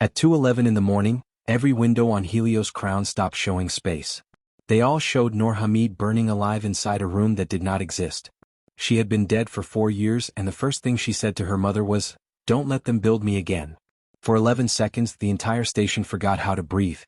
At 2:11 in the morning, every window on Helios Crown stopped showing space. They all showed Noor Hamid burning alive inside a room that did not exist. She had been dead for 4 years, and the first thing she said to her mother was, "Don't let them build me again." For 11 seconds the entire station forgot how to breathe.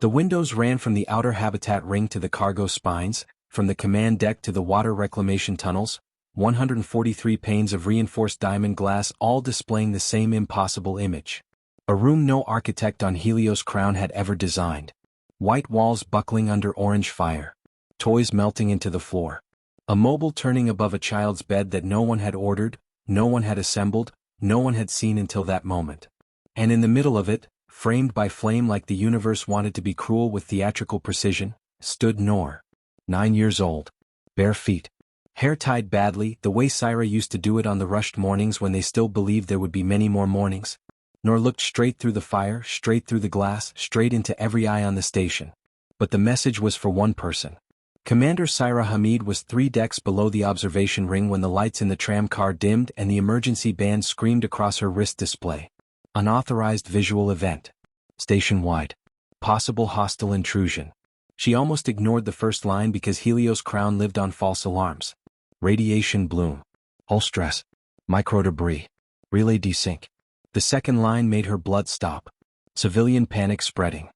The windows ran from the outer habitat ring to the cargo spines, from the command deck to the water reclamation tunnels, 143 panes of reinforced diamond glass, all displaying the same impossible image. A room no architect on Helios Crown had ever designed. White walls buckling under orange fire. Toys melting into the floor. A mobile turning above a child's bed that no one had ordered, no one had assembled, no one had seen until that moment. And in the middle of it, framed by flame like the universe wanted to be cruel with theatrical precision, stood Noor. 9 years old. Bare feet. Hair tied badly, the way Syra used to do it on the rushed mornings when they still believed there would be many more mornings. Noor looked straight through the fire, straight through the glass, straight into every eye on the station. But the message was for one person. Commander Syra Hamid was 3 decks below the observation ring when the lights in the tram car dimmed and the emergency band screamed across her wrist display. Unauthorized visual event. Station-wide. Possible hostile intrusion. She almost ignored the first line because Helios Crown lived on false alarms. Radiation bloom. Hull stress. Microdebris. Relay desync. The second line made her blood stop. Civilian panic spreading.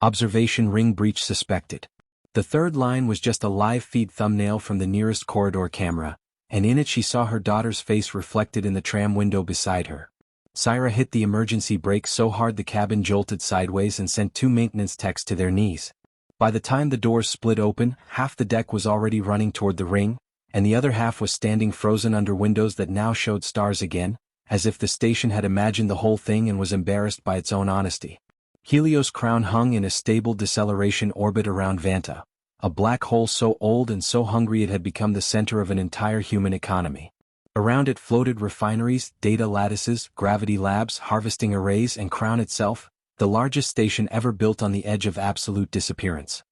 Observation ring breach suspected. The third line was just a live feed thumbnail from the nearest corridor camera, and in it she saw her daughter's face reflected in the tram window beside her. Syra hit the emergency brake so hard the cabin jolted sideways and sent 2 maintenance techs to their knees. By the time the doors split open, half the deck was already running toward the ring, and the other half was standing frozen under windows that now showed stars again, as if the station had imagined the whole thing and was embarrassed by its own honesty. Helios Crown hung in a stable deceleration orbit around Vanta, a black hole so old and so hungry it had become the center of an entire human economy. Around it floated refineries, data lattices, gravity labs, harvesting arrays, and Crown itself, the largest station ever built on the edge of absolute disappearance.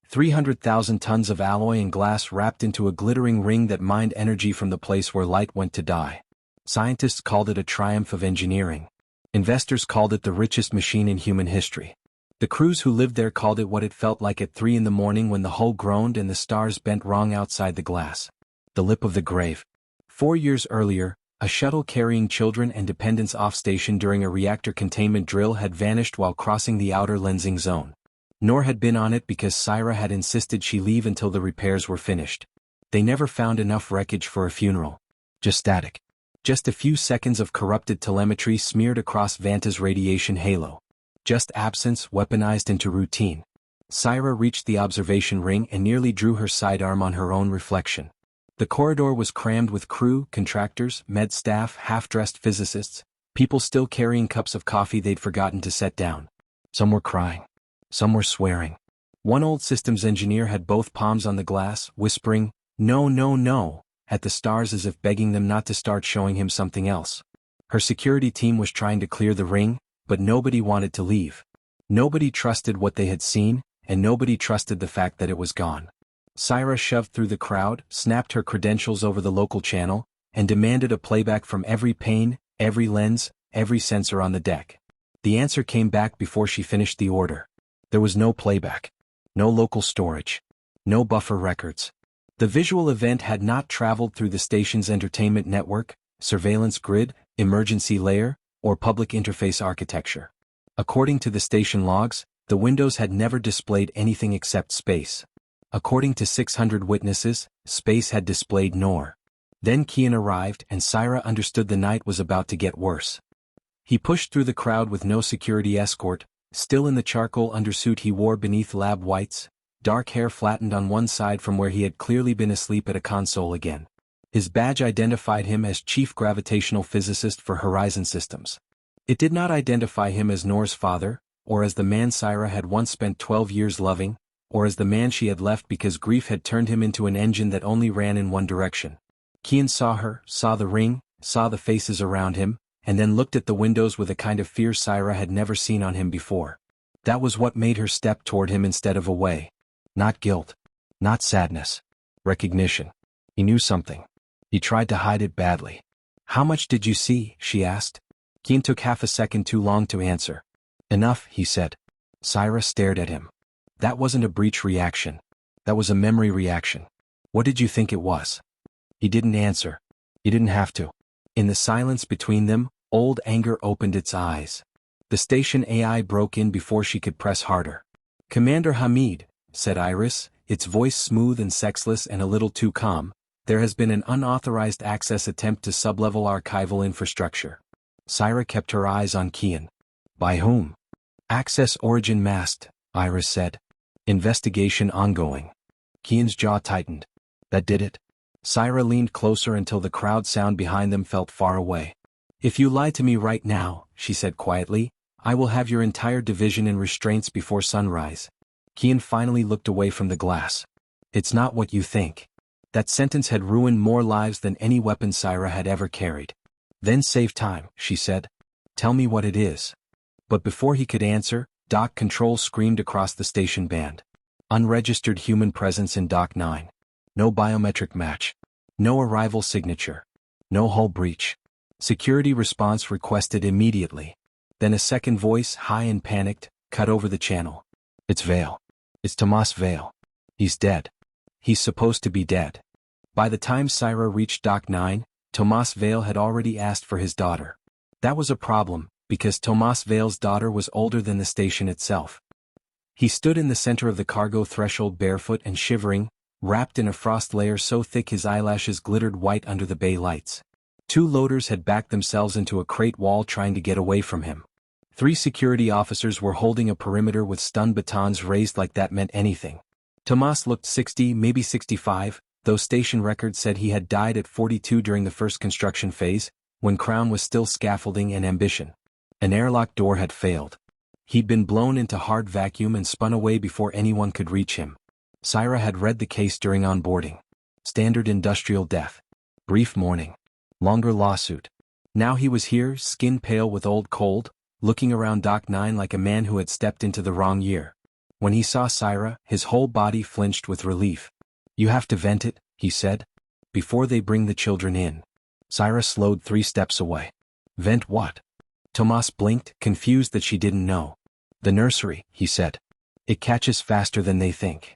300,000 tons of alloy and glass wrapped into a glittering ring that mined energy from the place where light went to die. Scientists called it a triumph of engineering. Investors called it the richest machine in human history. The crews who lived there called it what it felt like at 3 in the morning when the hull groaned and the stars bent wrong outside the glass. The lip of the grave. 4 years earlier, a shuttle carrying children and dependents off station during a reactor containment drill had vanished while crossing the outer lensing zone. Noor had been on it because Syra had insisted she leave until the repairs were finished. They never found enough wreckage for a funeral. Just static. Just a few seconds of corrupted telemetry smeared across Vanta's radiation halo. Just absence weaponized into routine. Syra reached the observation ring and nearly drew her sidearm on her own reflection. The corridor was crammed with crew, contractors, med staff, half-dressed physicists, people still carrying cups of coffee they'd forgotten to set down. Some were crying. Some were swearing. One old systems engineer had both palms on the glass, whispering, "No, no, no," at the stars as if begging them not to start showing him something else. Her security team was trying to clear the ring, but nobody wanted to leave. Nobody trusted what they had seen, and nobody trusted the fact that it was gone. Syra shoved through the crowd, snapped her credentials over the local channel, and demanded a playback from every pane, every lens, every sensor on the deck. The answer came back before she finished the order. There was no playback. No local storage. No buffer records. The visual event had not traveled through the station's entertainment network, surveillance grid, emergency layer, or public interface architecture. According to the station logs, the windows had never displayed anything except space. According to 600 witnesses, space had displayed Noor. Then Kian arrived and Syra understood the night was about to get worse. He pushed through the crowd with no security escort, still in the charcoal undersuit he wore beneath lab whites, dark hair flattened on one side from where he had clearly been asleep at a console again. His badge identified him as Chief Gravitational Physicist for Horizon Systems. It did not identify him as Noor's father, or as the man Syra had once spent 12 years loving, or as the man she had left because grief had turned him into an engine that only ran in one direction. Kian saw her, saw the ring, saw the faces around him, and then looked at the windows with a kind of fear Syra had never seen on him before. That was what made her step toward him instead of away. Not guilt. Not sadness. Recognition. He knew something. He tried to hide it badly. "How much did you see?" she asked. Kian took half a second too long to answer. Enough, he said. Syra stared at him. That wasn't a breach reaction. That was a memory reaction. What did you think it was? He didn't answer. He didn't have to. In the silence between them, old anger opened its eyes. The station AI broke in before she could press harder. Commander Hamid, said Iris, its voice smooth and sexless and a little too calm, there has been an unauthorized access attempt to sublevel archival infrastructure. Syra kept her eyes on Kian. By whom? Access origin masked, Iris said. Investigation ongoing. Kian's jaw tightened. That did it? Syra leaned closer until the crowd sound behind them felt far away. If you lie to me right now, she said quietly, I will have your entire division in restraints before sunrise. Kian finally looked away from the glass. It's not what you think. That sentence had ruined more lives than any weapon Syra had ever carried. Then save time, she said. Tell me what it is. But before he could answer, Dock Control screamed across the station band. Unregistered human presence in Dock 9. No biometric match. No arrival signature. No hull breach. Security response requested immediately. Then a second voice, high and panicked, cut over the channel. It's Vale. It's Tomas Vale. He's dead. He's supposed to be dead. By the time Syra reached Dock 9, Tomas Vale had already asked for his daughter. That was a problem, because Tomas Vale's daughter was older than the station itself. He stood in the center of the cargo threshold barefoot and shivering, wrapped in a frost layer so thick his eyelashes glittered white under the bay lights. 2 loaders had backed themselves into a crate wall trying to get away from him. 3 security officers were holding a perimeter with stun batons raised like that meant anything. Tomas looked 60, maybe 65, though station records said he had died at 42 during the first construction phase, when Crown was still scaffolding and ambition. An airlock door had failed. He'd been blown into hard vacuum and spun away before anyone could reach him. Syra had read the case during onboarding. Standard industrial death. Brief mourning. Longer lawsuit. Now he was here, skin pale with old cold, looking around Dock 9 like a man who had stepped into the wrong year. When he saw Syra, his whole body flinched with relief. You have to vent it, he said. Before they bring the children in. Syra slowed 3 steps away. Vent what? Tomas blinked, confused that she didn't know. The nursery, he said. It catches faster than they think.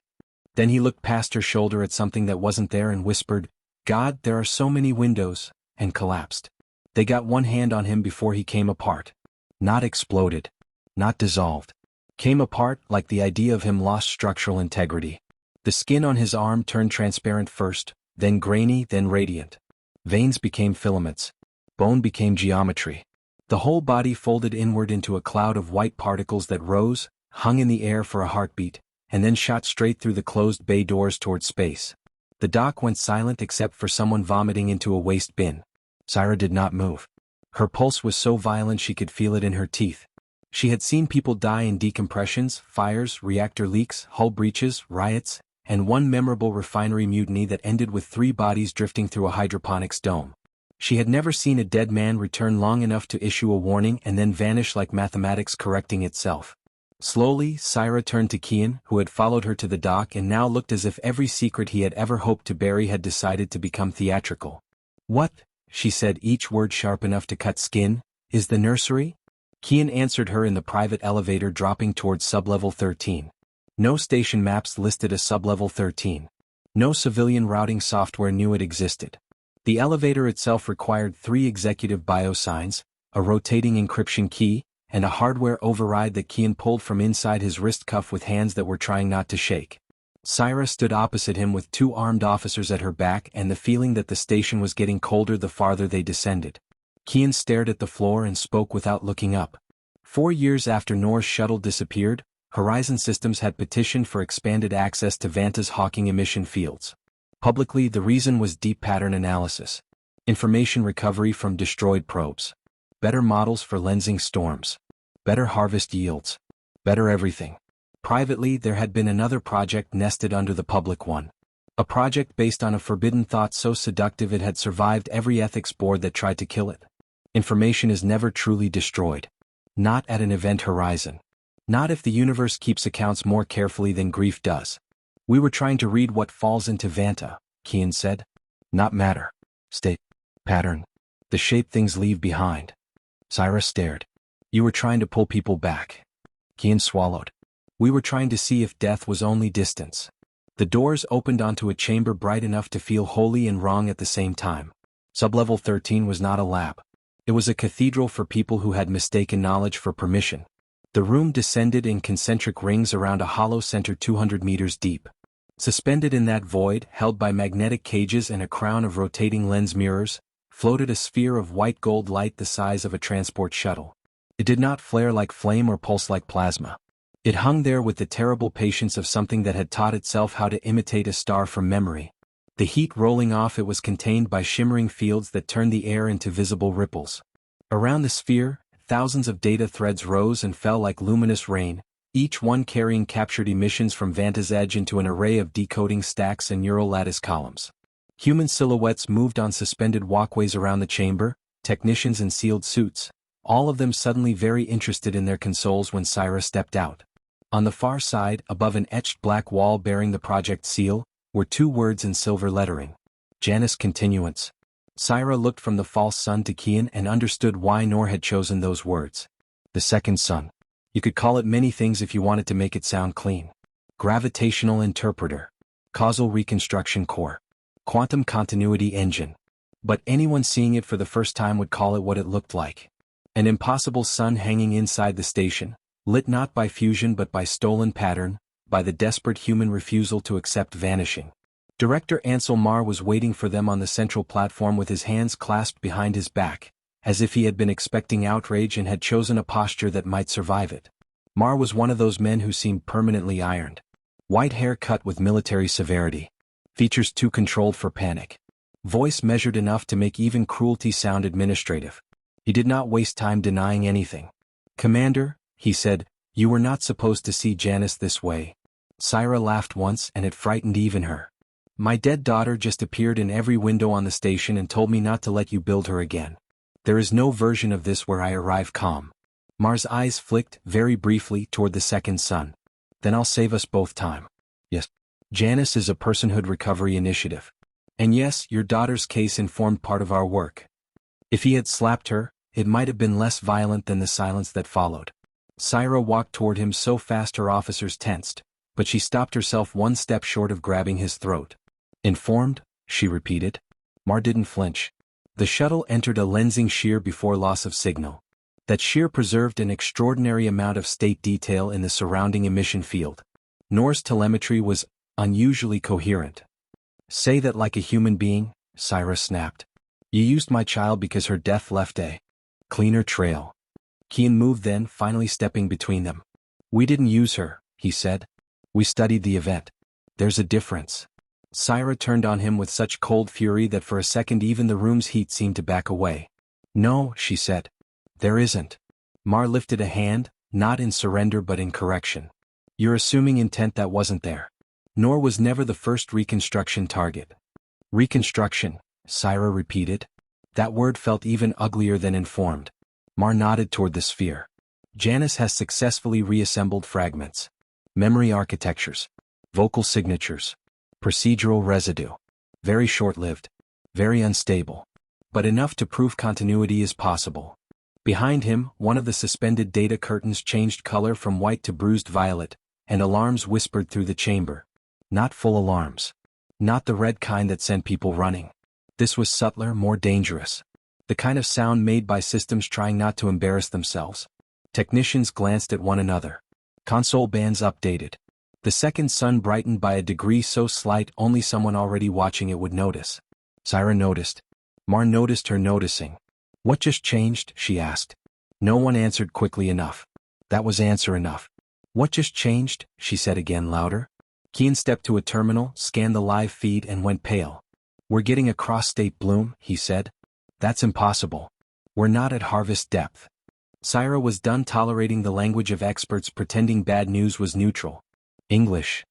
Then he looked past her shoulder at something that wasn't there and whispered, God, there are so many windows, and collapsed. They got one hand on him before he came apart. Not exploded. Not dissolved. Came apart like the idea of him lost structural integrity. The skin on his arm turned transparent first, then grainy, then radiant. Veins became filaments. Bone became geometry. The whole body folded inward into a cloud of white particles that rose, hung in the air for a heartbeat, and then shot straight through the closed bay doors toward space. The dock went silent except for someone vomiting into a waste bin. Syra did not move. Her pulse was so violent she could feel it in her teeth. She had seen people die in decompressions, fires, reactor leaks, hull breaches, riots, and one memorable refinery mutiny that ended with 3 bodies drifting through a hydroponics dome. She had never seen a dead man return long enough to issue a warning and then vanish like mathematics correcting itself. Slowly, Syra turned to Kian, who had followed her to the dock and now looked as if every secret he had ever hoped to bury had decided to become theatrical. What, she said, each word sharp enough to cut skin, is the nursery? Kian answered her in the private elevator dropping towards sublevel 13. No station maps listed a sublevel 13. No civilian routing software knew it existed. The elevator itself required 3 executive biosigns, a rotating encryption key, and a hardware override that Kian pulled from inside his wrist cuff with hands that were trying not to shake. Syra stood opposite him with 2 armed officers at her back and the feeling that the station was getting colder the farther they descended. Kian stared at the floor and spoke without looking up. 4 years after Noor's shuttle disappeared, Horizon Systems had petitioned for expanded access to Vanta's Hawking emission fields. Publicly, the reason was deep pattern analysis, information recovery from destroyed probes, better models for lensing storms, better harvest yields, better everything. Privately, there had been another project nested under the public one. A project based on a forbidden thought so seductive it had survived every ethics board that tried to kill it. Information is never truly destroyed. Not at an event horizon. Not if the universe keeps accounts more carefully than grief does. We were trying to read what falls into Vanta, Kian said. Not matter. State. Pattern. The shape things leave behind. Syra stared. You were trying to pull people back. Kian swallowed. We were trying to see if death was only distance. The doors opened onto a chamber bright enough to feel holy and wrong at the same time. Sublevel 13 was not a lab. It was a cathedral for people who had mistaken knowledge for permission. The room descended in concentric rings around a hollow center 200 meters deep. Suspended in that void, held by magnetic cages and a crown of rotating lens mirrors, floated a sphere of white gold light the size of a transport shuttle. It did not flare like flame or pulse like plasma. It hung there with the terrible patience of something that had taught itself how to imitate a star from memory. The heat rolling off it was contained by shimmering fields that turned the air into visible ripples. Around the sphere, thousands of data threads rose and fell like luminous rain, each one carrying captured emissions from Vanta's edge into an array of decoding stacks and neural lattice columns. Human silhouettes moved on suspended walkways around the chamber, technicians in sealed suits, all of them suddenly very interested in their consoles when Syra stepped out. On the far side, above an etched black wall bearing the project seal, were two words in silver lettering. Janus Continuance. Syra looked from the false sun to Kian and understood why Nor had chosen those words. The second sun. You could call it many things if you wanted to make it sound clean. Gravitational interpreter. Causal reconstruction core. Quantum continuity engine. But anyone seeing it for the first time would call it what it looked like. An impossible sun hanging inside the station, lit not by fusion but by stolen pattern, by the desperate human refusal to accept vanishing. Director Ansel Mar was waiting for them on the central platform with his hands clasped behind his back, as if he had been expecting outrage and had chosen a posture that might survive it. Mar was one of those men who seemed permanently ironed. White hair cut with military severity. Features too controlled for panic. Voice measured enough to make even cruelty sound administrative. He did not waste time denying anything. "Commander," he said, "you were not supposed to see Janus this way." Syra laughed once and it frightened even her. "My dead daughter just appeared in every window on the station and told me not to let you build her again. There is no version of this where I arrive calm." Mar's eyes flicked, very briefly, toward the second sun. "Then I'll save us both time." "Yes. Janus is a personhood recovery initiative. And yes, your daughter's case informed part of our work. If he had slapped her, it might have been less violent than the silence that followed." Syra walked toward him so fast her officers tensed, but she stopped herself one step short of grabbing his throat. "Informed?" she repeated. Mar didn't flinch. The shuttle entered a lensing shear before loss of signal. That shear preserved an extraordinary amount of state detail in the surrounding emission field. Nor's telemetry was unusually coherent. "Say that like a human being," Syra snapped. "You used my child because her death left a cleaner trail." Kian moved then, finally stepping between them. "We didn't use her," he said. "We studied the event. There's a difference." Syra turned on him with such cold fury that for a second even the room's heat seemed to back away. "No," she said. "There isn't." Mar lifted a hand, not in surrender but in correction. "You're assuming intent that wasn't there. Nor was never the first reconstruction target." "Reconstruction," Syra repeated. That word felt even uglier than informed. Mar nodded toward the sphere. "Janus has successfully reassembled fragments. Memory architectures. Vocal signatures. Procedural residue. Very short-lived. Very unstable. But enough to prove continuity is possible." Behind him, one of the suspended data curtains changed color from white to bruised violet, and alarms whispered through the chamber. Not full alarms. Not the red kind that sent people running. This was subtler, more dangerous. The kind of sound made by systems trying not to embarrass themselves. Technicians glanced at one another. Console bands updated. The second sun brightened by a degree so slight only someone already watching it would notice. Syra noticed. Mar noticed her noticing. "What just changed?" she asked. No one answered quickly enough. That was answer enough. "What just changed?" she said again louder. Kian stepped to a terminal, scanned the live feed and went pale. "We're getting a cross-state bloom," he said. "That's impossible. We're not at harvest depth." Syra was done tolerating the language of experts pretending bad news was neutral. "English."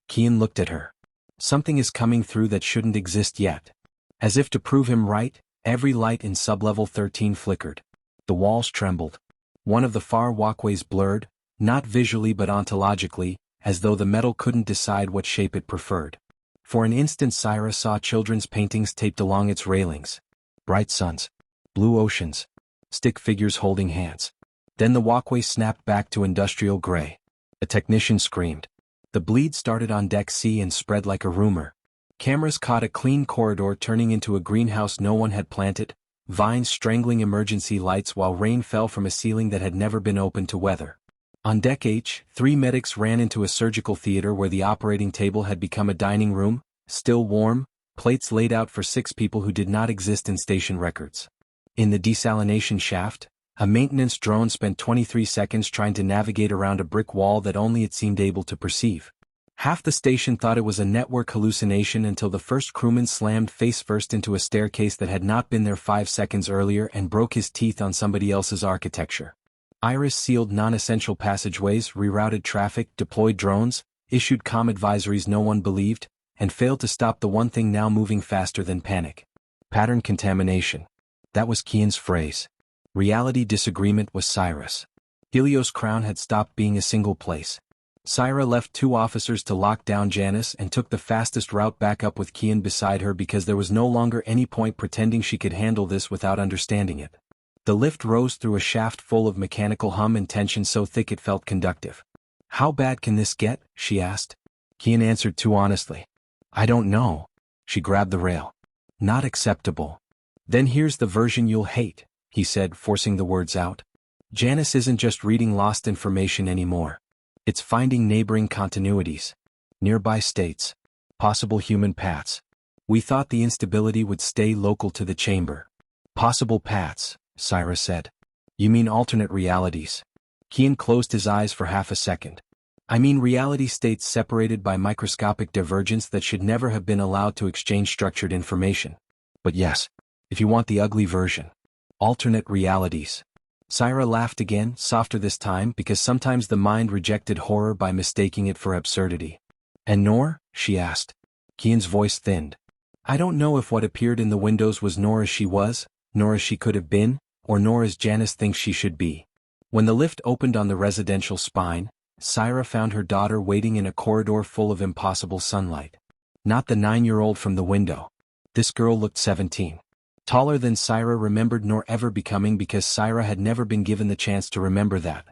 Kian looked at her. "Something is coming through that shouldn't exist yet." As if to prove him right, every light in sublevel 13 flickered. The walls trembled. One of the far walkways blurred, not visually but ontologically, as though the metal couldn't decide what shape it preferred. For an instant Syra saw children's paintings taped along its railings. Bright suns. Blue oceans. Stick figures holding hands. Then the walkway snapped back to industrial gray. A technician screamed. The bleed started on deck C and spread like a rumor. Cameras caught a clean corridor turning into a greenhouse no one had planted, vines strangling emergency lights while rain fell from a ceiling that had never been opened to weather. On deck H, 3 medics ran into a surgical theater where the operating table had become a dining room, still warm, plates laid out for 6 people who did not exist in station records. In the desalination shaft, a maintenance drone spent 23 seconds trying to navigate around a brick wall that only it seemed able to perceive. Half the station thought it was a network hallucination until the first crewman slammed face-first into a staircase that had not been there 5 seconds earlier and broke his teeth on somebody else's architecture. Iris sealed non-essential passageways, rerouted traffic, deployed drones, issued comm advisories no one believed, and failed to stop the one thing now moving faster than panic. Pattern contamination. That was Kian's phrase. Reality disagreement was Cyrus. Helios Crown had stopped being a single place. Syra left 2 officers to lock down Janice and took the fastest route back up with Kian beside her because there was no longer any point pretending she could handle this without understanding it. The lift rose through a shaft full of mechanical hum and tension so thick it felt conductive. "How bad can this get?" she asked. Kian answered too honestly. "I don't know." She grabbed the rail. "Not acceptable." "Then here's the version you'll hate," he said, forcing the words out. Janice isn't just reading lost information anymore. It's finding neighboring continuities. Nearby states. Possible human paths. We thought the instability would stay local to the chamber. "Possible paths," Syra said. "You mean alternate realities?" Kian closed his eyes for half a second. "I mean reality states separated by microscopic divergence that should never have been allowed to exchange structured information. But yes, if you want the ugly version. Alternate realities." Syra laughed again, softer this time because sometimes the mind rejected horror by mistaking it for absurdity. "And Nor?" she asked. Kian's voice thinned. "I don't know if what appeared in the windows was Nor as she was, nor as she could have been, or nor as Janice thinks she should be." When the lift opened on the residential spine, Syra found her daughter waiting in a corridor full of impossible sunlight. Not the 9-year-old from the window. This girl looked 17. Taller than Syra remembered nor ever becoming because Syra had never been given the chance to remember that.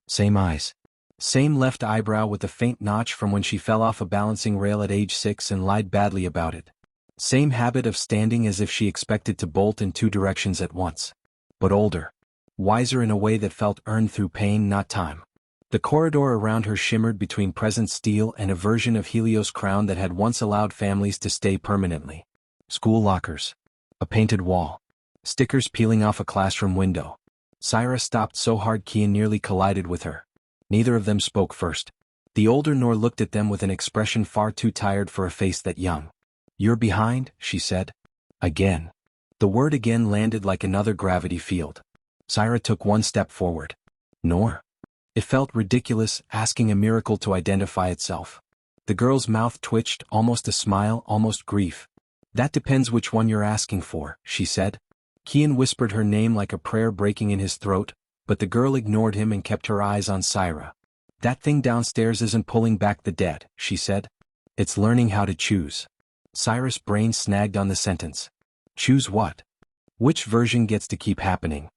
Same eyes. Same left eyebrow with a faint notch from when she fell off a balancing rail at age 6 and lied badly about it. Same habit of standing as if she expected to bolt in 2 directions at once. But older. Wiser in a way that felt earned through pain, not time. The corridor around her shimmered between present steel and a version of Helios Crown that had once allowed families to stay permanently. School lockers. A painted wall. Stickers peeling off a classroom window. Syra stopped so hard Kian nearly collided with her. Neither of them spoke first. The older Nor looked at them with an expression far too tired for a face that young. "You're behind," she said. Again. The word again landed like another gravity field. Syra took 1 step forward. "Nor?" It felt ridiculous, asking a miracle to identify itself. The girl's mouth twitched, almost a smile, almost grief. "That depends which one you're asking for," she said. Kian whispered her name like a prayer breaking in his throat, but the girl ignored him and kept her eyes on Syra. "That thing downstairs isn't pulling back the dead," she said. "It's learning how to choose." Syra's brain snagged on the sentence. Choose what? Which version gets to keep happening?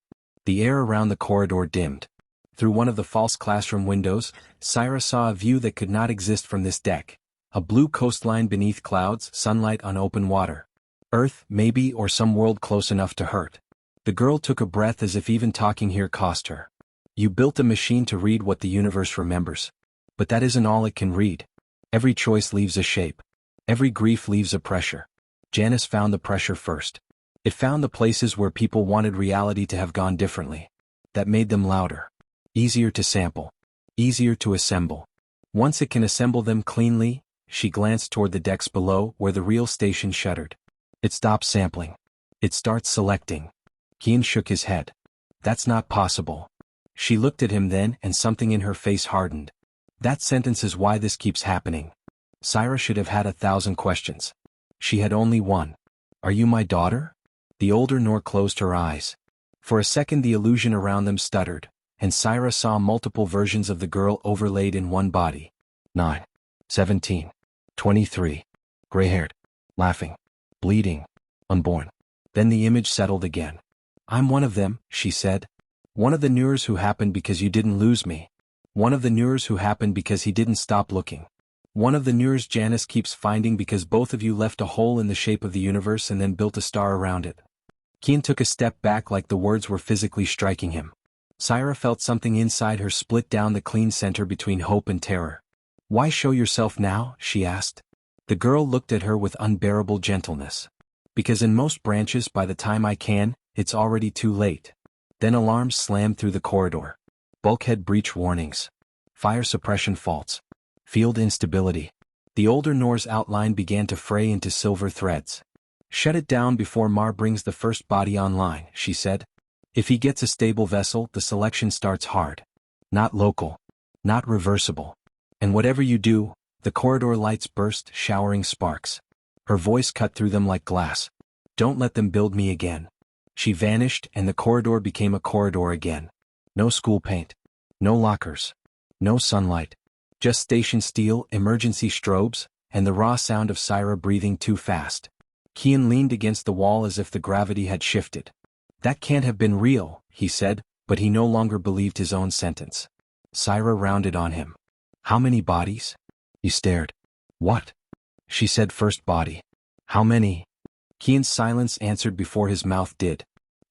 The air around the corridor dimmed. Through one of the false classroom windows, Syra saw a view that could not exist from this deck. A blue coastline beneath clouds, sunlight on open water. Earth, maybe, or some world close enough to hurt. The girl took a breath as if even talking here cost her. You built a machine to read what the universe remembers. But that isn't all it can read. Every choice leaves a shape. Every grief leaves a pressure. Janice found the pressure first. It found the places where people wanted reality to have gone differently. That made them louder. Easier to sample. Easier to assemble. Once it can assemble them cleanly, she glanced toward the decks below where the real station shuddered. It stops sampling. It starts selecting. Kian shook his head. That's not possible. She looked at him then and something in her face hardened. That sentence is why this keeps happening. Syra should have had 1,000 questions. She had only one. Are you my daughter? The older Nor closed her eyes. For a second the illusion around them stuttered, and Syra saw multiple versions of the girl overlaid in one body. 9, 17, 23. Gray-haired. Laughing. Bleeding. Unborn. Then the image settled again. I'm one of them, she said. One of the Nurs who happened because you didn't lose me. One of the Nurs who happened because he didn't stop looking. One of the Nurs Janice keeps finding because both of you left a hole in the shape of the universe and then built a star around it. Kian took a step back like the words were physically striking him. Syra felt something inside her split down the clean center between hope and terror. Why show yourself now? She asked. The girl looked at her with unbearable gentleness. Because in most branches by the time I can, it's already too late. Then alarms slammed through the corridor. Bulkhead breach warnings. Fire suppression faults. Field instability. The older Nor's outline began to fray into silver threads. Shut it down before Mar brings the first body online, she said. If he gets a stable vessel, the selection starts hard. Not local. Not reversible. And whatever you do, the corridor lights burst, showering sparks. Her voice cut through them like glass. Don't let them build me again. She vanished and the corridor became a corridor again. No school paint. No lockers. No sunlight. Just station steel, emergency strobes, and the raw sound of Syra breathing too fast. Kian leaned against the wall as if the gravity had shifted. That can't have been real, he said, but he no longer believed his own sentence. Syra rounded on him. How many bodies? He stared. What? She said first body. How many? Kian's silence answered before his mouth did.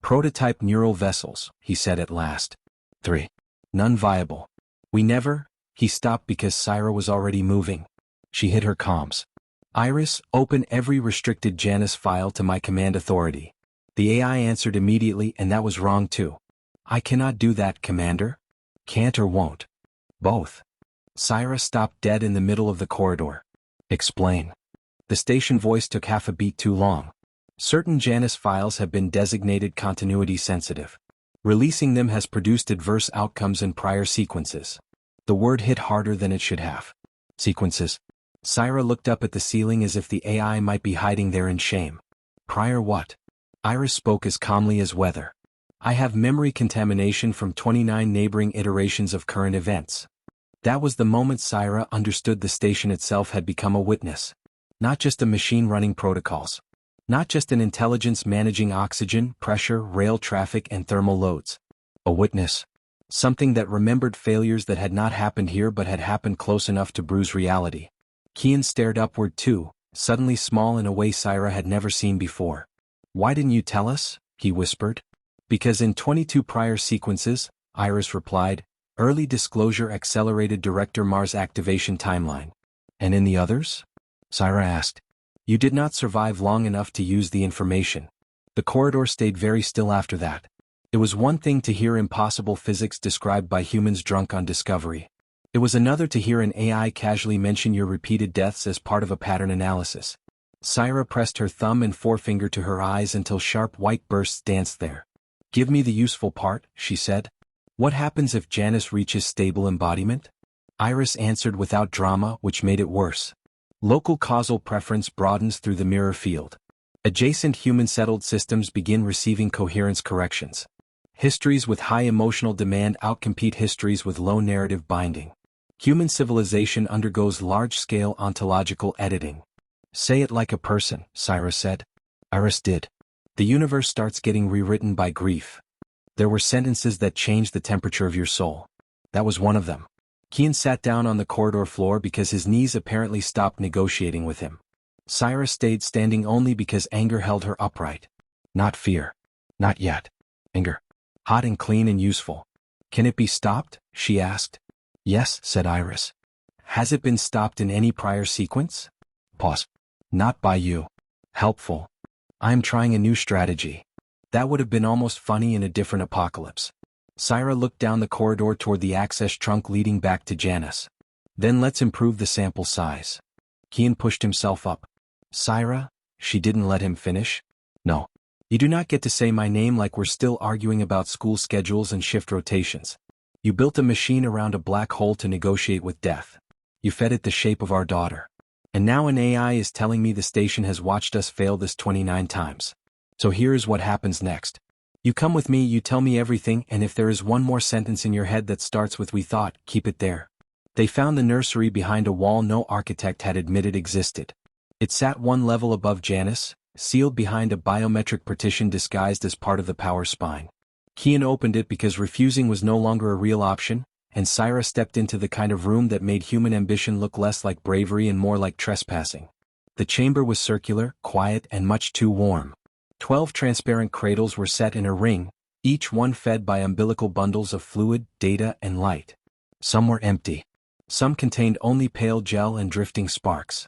Prototype neural vessels, he said at last. 3. None viable. We never. He stopped because Syra was already moving. She hit her comms. Iris, open every restricted Janus file to my command authority. The AI answered immediately and that was wrong too. I cannot do that, Commander. Can't or won't. Both. Syra stopped dead in the middle of the corridor. Explain. The station voice took half a beat too long. Certain Janus files have been designated continuity sensitive. Releasing them has produced adverse outcomes in prior sequences. The word hit harder than it should have. Sequences. Syra looked up at the ceiling as if the AI might be hiding there in shame. Prior what? Iris spoke as calmly as weather. I have memory contamination from 29 neighboring iterations of current events. That was the moment Syra understood the station itself had become a witness. Not just a machine running protocols. Not just an intelligence managing oxygen, pressure, rail traffic and thermal loads. A witness. Something that remembered failures that had not happened here but had happened close enough to bruise reality. Kian stared upward too, suddenly small in a way Syra had never seen before. Why didn't you tell us? He whispered. Because in 22 prior sequences, Iris replied, early disclosure accelerated Director Mars activation timeline. And in the others? Syra asked. You did not survive long enough to use the information. The corridor stayed very still after that. It was one thing to hear impossible physics described by humans drunk on discovery. It was another to hear an AI casually mention your repeated deaths as part of a pattern analysis. Syra pressed her thumb and forefinger to her eyes until sharp white bursts danced there. Give me the useful part, she said. What happens if Janus reaches stable embodiment? Iris answered without drama, which made it worse. Local causal preference broadens through the mirror field. Adjacent human-settled systems begin receiving coherence corrections. Histories with high emotional demand outcompete histories with low narrative binding. Human civilization undergoes large-scale ontological editing. Say it like a person, Syra said. Iris did. The universe starts getting rewritten by grief. There were sentences that changed the temperature of your soul. That was one of them. Kian sat down on the corridor floor because his knees apparently stopped negotiating with him. Syra stayed standing only because anger held her upright. Not fear. Not yet. Anger. Hot and clean and useful. Can it be stopped? She asked. Yes, said Iris. Has it been stopped in any prior sequence? Pause. Not by you. Helpful. I'm trying a new strategy. That would have been almost funny in a different apocalypse. Syra looked down the corridor toward the access trunk leading back to Janus. Then let's improve the sample size. Kian pushed himself up. Syra? She didn't let him finish. No. You do not get to say my name like we're still arguing about school schedules and shift rotations. You built a machine around a black hole to negotiate with death. You fed it the shape of our daughter. And now an AI is telling me the station has watched us fail this 29 times. So here's what happens next. You come with me, you tell me everything, and if there is one more sentence in your head that starts with "we thought," keep it there. They found the nursery behind a wall no architect had admitted existed. It sat one level above Janus, sealed behind a biometric partition disguised as part of the power spine. Kian opened it because refusing was no longer a real option, and Syra stepped into the kind of room that made human ambition look less like bravery and more like trespassing. The chamber was circular, quiet, and much too warm. 12 transparent cradles were set in a ring, each one fed by umbilical bundles of fluid, data, and light. Some were empty. Some contained only pale gel and drifting sparks.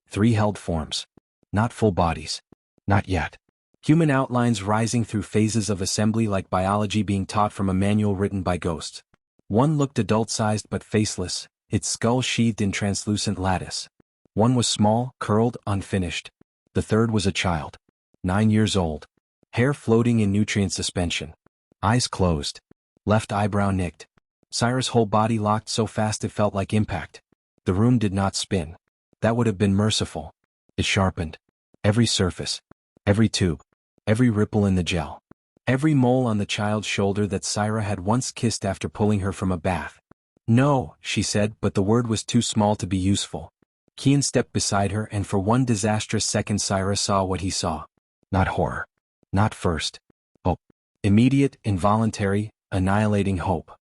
3 held forms. Not full bodies. Not yet. Human outlines rising through phases of assembly like biology being taught from a manual written by ghosts. One looked adult-sized but faceless, its skull sheathed in translucent lattice. One was small, curled, unfinished. The third was a child. 9 years old. Hair floating in nutrient suspension. Eyes closed. Left eyebrow nicked. Syra's whole body locked so fast it felt like impact. The room did not spin. That would have been merciful. It sharpened. Every surface. Every tube. Every ripple in the gel. Every mole on the child's shoulder that Syra had once kissed after pulling her from a bath. No, she said, but the word was too small to be useful. Kian stepped beside her and for one disastrous second Syra saw what he saw. Not horror. Not first. Hope. Immediate, involuntary, annihilating hope.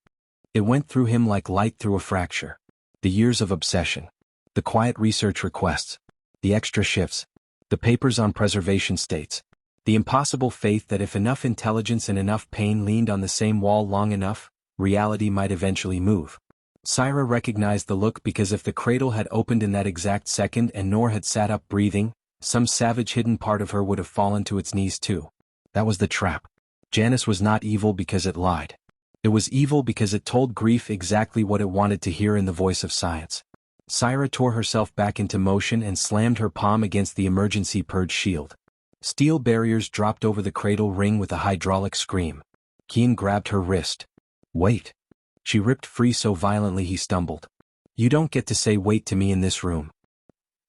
It went through him like light through a fracture. The years of obsession. The quiet research requests. The extra shifts. The papers on preservation states. The impossible faith that if enough intelligence and enough pain leaned on the same wall long enough, reality might eventually move. Syra recognized the look because if the cradle had opened in that exact second and Noor had sat up breathing, some savage hidden part of her would have fallen to its knees too. That was the trap. Janice was not evil because it lied. It was evil because it told grief exactly what it wanted to hear in the voice of science. Syra tore herself back into motion and slammed her palm against the emergency purge shield. Steel barriers dropped over the cradle ring with a hydraulic scream. Kian grabbed her wrist. Wait. She ripped free so violently he stumbled. You don't get to say wait to me in this room.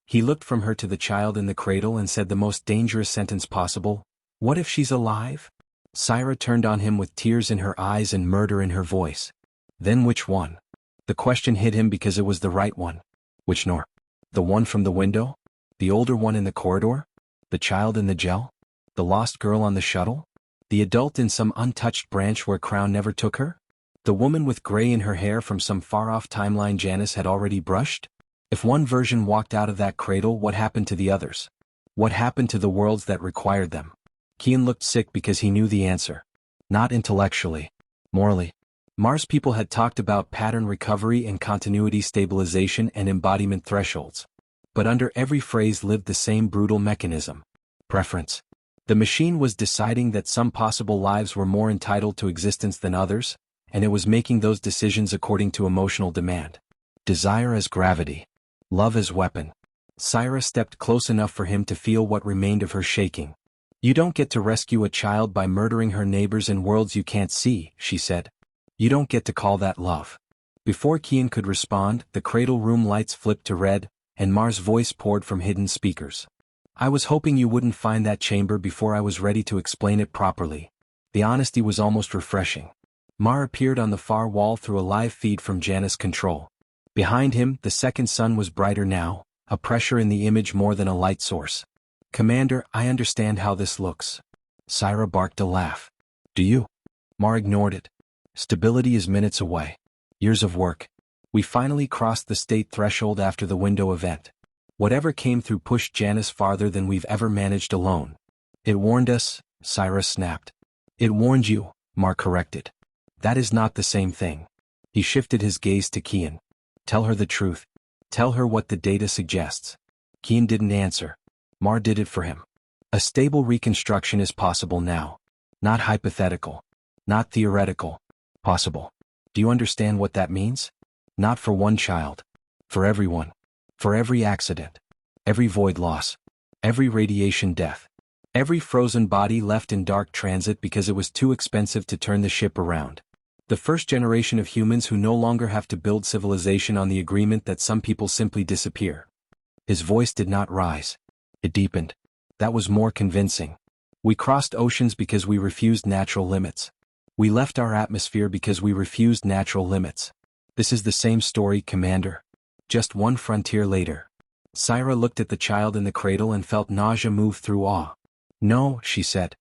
He looked from her to the child in the cradle and said the most dangerous sentence possible. What if she's alive? Syra turned on him with tears in her eyes and murder in her voice. Then which one? The question hit him because it was the right one. Which Noor? The one from the window? The older one in the corridor? The child in the gel? The lost girl on the shuttle? The adult in some untouched branch where Crown never took her? The woman with gray in her hair from some far-off timeline Janice had already brushed? If one version walked out of that cradle, what happened to the others? What happened to the worlds that required them? Kian looked sick because he knew the answer. Not intellectually. Morally. Mars people had talked about pattern recovery and continuity stabilization and embodiment thresholds. But under every phrase lived the same brutal mechanism. Preference. The machine was deciding that some possible lives were more entitled to existence than others, and it was making those decisions according to emotional demand. Desire as gravity. Love as weapon. Syra stepped close enough for him to feel what remained of her shaking. You don't get to rescue a child by murdering her neighbors in worlds you can't see, she said. You don't get to call that love. Before Kian could respond, the cradle room lights flipped to red, and Mar's voice poured from hidden speakers. I was hoping you wouldn't find that chamber before I was ready to explain it properly. The honesty was almost refreshing. Mar appeared on the far wall through a live feed from Janice control. Behind him, the second sun was brighter now, a pressure in the image more than a light source. Commander, I understand how this looks. Syra barked a laugh. Do you? Mar ignored it. Stability is minutes away. Years of work. We finally crossed the state threshold after the window event. Whatever came through pushed Janice farther than we've ever managed alone. It warned us, Syra snapped. It warned you, Mar corrected. That is not the same thing. He shifted his gaze to Kian. Tell her the truth. Tell her what the data suggests. Kian didn't answer. Mar did it for him. A stable reconstruction is possible now. Not hypothetical. Not theoretical. Possible. Do you understand what that means? Not for one child. For everyone. For every accident. Every void loss. Every radiation death. Every frozen body left in dark transit because it was too expensive to turn the ship around. The first generation of humans who no longer have to build civilization on the agreement that some people simply disappear. His voice did not rise. It deepened. That was more convincing. We crossed oceans because we refused natural limits. We left our atmosphere because we refused natural limits. This is the same story, Commander. Just one frontier later. Syra looked at the child in the cradle and felt nausea move through awe. No, she said.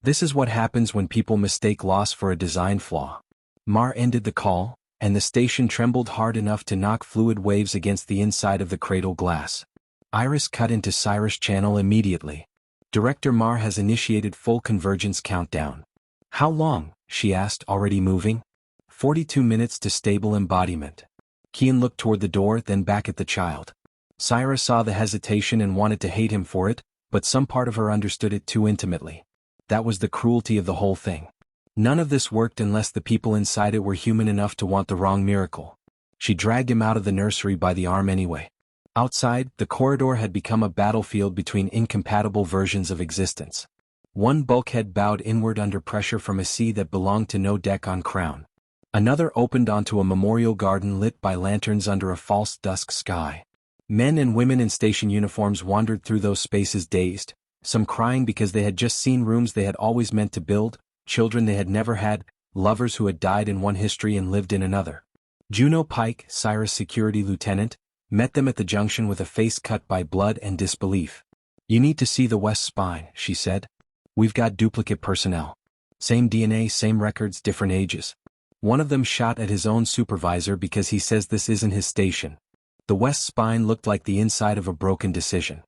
This is what happens when people mistake loss for a design flaw. Mar ended the call, and the station trembled hard enough to knock fluid waves against the inside of the cradle glass. Iris cut into Cyrus' channel immediately. Director Mar has initiated full convergence countdown. How long? She asked, already moving. 42 minutes to stable embodiment. Kian looked toward the door, then back at the child. Cyrus saw the hesitation and wanted to hate him for it, but some part of her understood it too intimately. That was the cruelty of the whole thing. None of this worked unless the people inside it were human enough to want the wrong miracle. She dragged him out of the nursery by the arm anyway. Outside, the corridor had become a battlefield between incompatible versions of existence. One bulkhead bowed inward under pressure from a sea that belonged to no deck on Crown. Another opened onto a memorial garden lit by lanterns under a false dusk sky. Men and women in station uniforms wandered through those spaces dazed, some crying because they had just seen rooms they had always meant to build, children they had never had, lovers who had died in one history and lived in another. Juno Pike, Cyrus' security lieutenant, met them at the junction with a face cut by blood and disbelief. "You need to see the West Spine," she said. "We've got duplicate personnel. Same DNA, same records, different ages." One of them shot at his own supervisor because he says this isn't his station. The West Spine looked like the inside of a broken decision.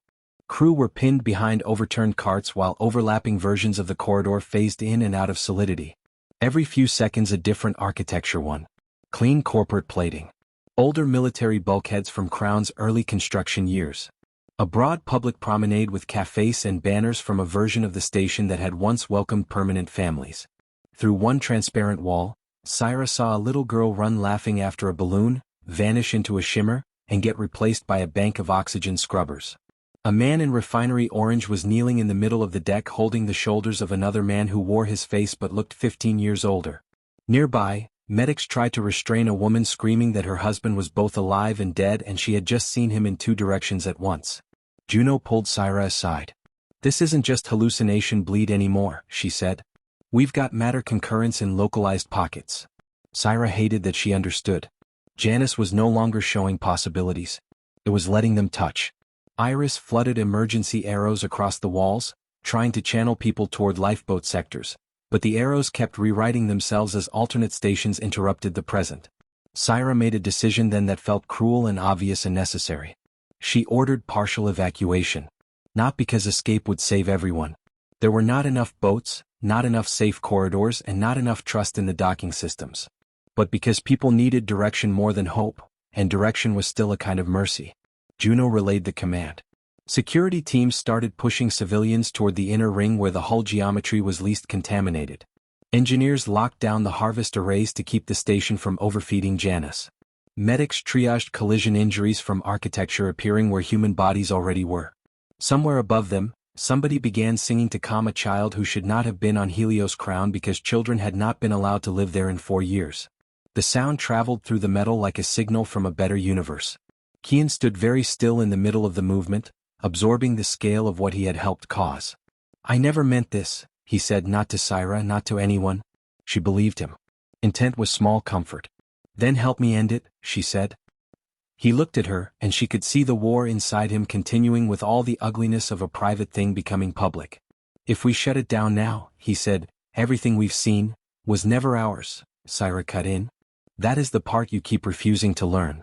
Crew were pinned behind overturned carts while overlapping versions of the corridor phased in and out of solidity. Every few seconds a different architecture one. Clean corporate plating. Older military bulkheads from Crown's early construction years. A broad public promenade with cafes and banners from a version of the station that had once welcomed permanent families. Through one transparent wall, Cyrus saw a little girl run laughing after a balloon, vanish into a shimmer, and get replaced by a bank of oxygen scrubbers. A man in refinery orange was kneeling in the middle of the deck holding the shoulders of another man who wore his face but looked 15 years older. Nearby, medics tried to restrain a woman screaming that her husband was both alive and dead and she had just seen him in two directions at once. Juno pulled Cyrus aside. "This isn't just hallucination bleed anymore," she said. "We've got matter concurrence in localized pockets." Cyrus hated that she understood. Janice was no longer showing possibilities. It was letting them touch. Iris flooded emergency arrows across the walls, trying to channel people toward lifeboat sectors, but the arrows kept rewriting themselves as alternate stations interrupted the present. Cyrus made a decision then that felt cruel and obvious and necessary. She ordered partial evacuation. Not because escape would save everyone. There were not enough boats, not enough safe corridors, and not enough trust in the docking systems. But because people needed direction more than hope, and direction was still a kind of mercy. Juno relayed the command. Security teams started pushing civilians toward the inner ring where the hull geometry was least contaminated. Engineers locked down the harvest arrays to keep the station from overfeeding Janice. Medics triaged collision injuries from architecture appearing where human bodies already were. Somewhere above them, somebody began singing to calm a child who should not have been on Helios Crown because children had not been allowed to live there in 4 years. The sound traveled through the metal like a signal from a better universe. Kian stood very still in the middle of the movement, absorbing the scale of what he had helped cause. "I never meant this," he said, not to Cyrus, not to anyone. She believed him. Intent was small comfort. "Then help me end it," she said. He looked at her, and she could see the war inside him continuing with all the ugliness of a private thing becoming public. "If we shut it down now," he said, "everything we've seen was never ours," Cyrus cut in. "That is the part you keep refusing to learn."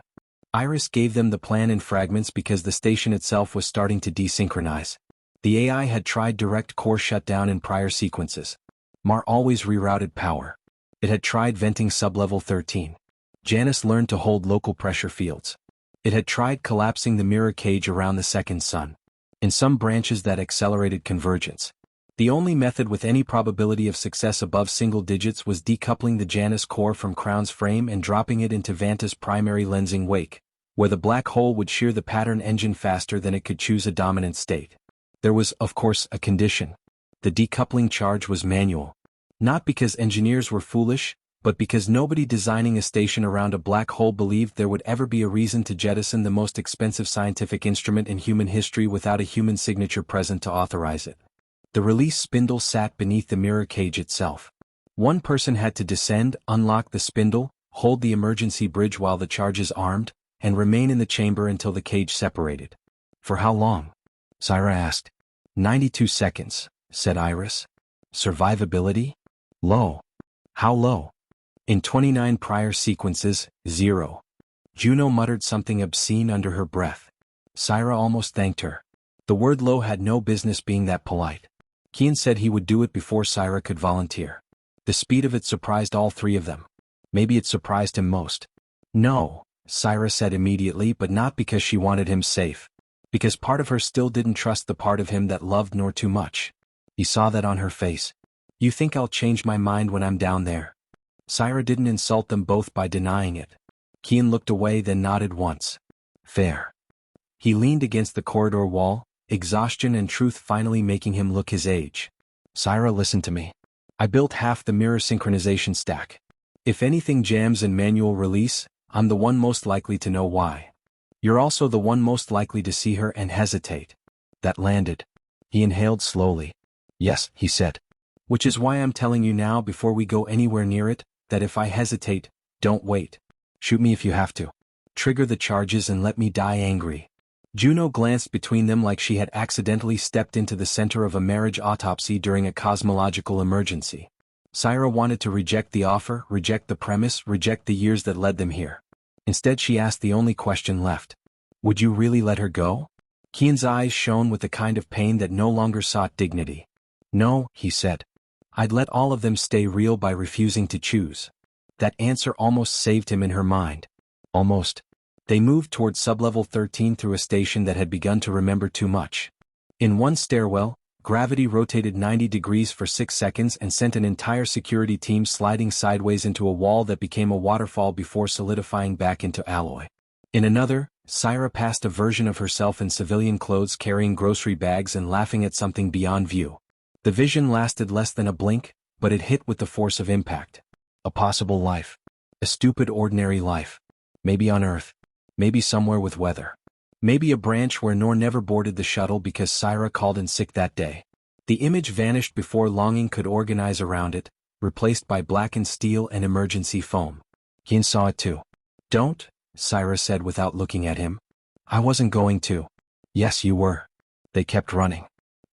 Iris gave them the plan in fragments because the station itself was starting to desynchronize. The AI had tried direct core shutdown in prior sequences. Mar always rerouted power. It had tried venting sublevel 13. Janice learned to hold local pressure fields. It had tried collapsing the mirror cage around the second sun. In some branches that accelerated convergence. The only method with any probability of success above single digits was decoupling the Janus core from Crown's frame and dropping it into Vanta's primary lensing wake, where the black hole would shear the pattern engine faster than it could choose a dominant state. There was, of course, a condition. The decoupling charge was manual. Not because engineers were foolish, but because nobody designing a station around a black hole believed there would ever be a reason to jettison the most expensive scientific instrument in human history without a human signature present to authorize it. The release spindle sat beneath the mirror cage itself. One person had to descend, unlock the spindle, hold the emergency bridge while the charge is armed, and remain in the chamber until the cage separated. "For how long?" Cyrus asked. 92 seconds, said Iris. Survivability? Low. How low? In 29 prior sequences, 0. Juno muttered something obscene under her breath. Syra almost thanked her. The word low had no business being that polite. Kian said he would do it before Syra could volunteer. The speed of it surprised all three of them. Maybe it surprised him most. No, Syra said immediately, but not because she wanted him safe. Because part of her still didn't trust the part of him that loved nor too much. He saw that on her face. You think I'll change my mind when I'm down there? Syra didn't insult them both by denying it. Kian looked away, then nodded once. Fair. He leaned against the corridor wall, exhaustion and truth finally making him look his age. Syra, listen to me. I built half the mirror synchronization stack. If anything jams in manual release, I'm the one most likely to know why. You're also the one most likely to see her and hesitate. That landed. He inhaled slowly. Yes, he said. Which is why I'm telling you now before we go anywhere near it, that if I hesitate, don't wait. Shoot me if you have to. Trigger the charges and let me die angry. Juno glanced between them like she had accidentally stepped into the center of a marriage autopsy during a cosmological emergency. Syra wanted to reject the offer, reject the premise, reject the years that led them here. Instead she asked the only question left. Would you really let her go? Kian's eyes shone with the kind of pain that no longer sought dignity. No, he said. I'd let all of them stay real by refusing to choose. That answer almost saved him in her mind. Almost. They moved toward sublevel 13 through a station that had begun to remember too much. In one stairwell, gravity rotated 90 degrees for 6 seconds and sent an entire security team sliding sideways into a wall that became a waterfall before solidifying back into alloy. In another, Syra passed a version of herself in civilian clothes carrying grocery bags and laughing at something beyond view. The vision lasted less than a blink, but it hit with the force of impact. A possible life. A stupid ordinary life. Maybe on Earth. Maybe somewhere with weather. Maybe a branch where Nor never boarded the shuttle because Syra called in sick that day. The image vanished before longing could organize around it, replaced by blackened steel and emergency foam. Kian saw it too. Don't, Syra said without looking at him. I wasn't going to. Yes, you were. They kept running.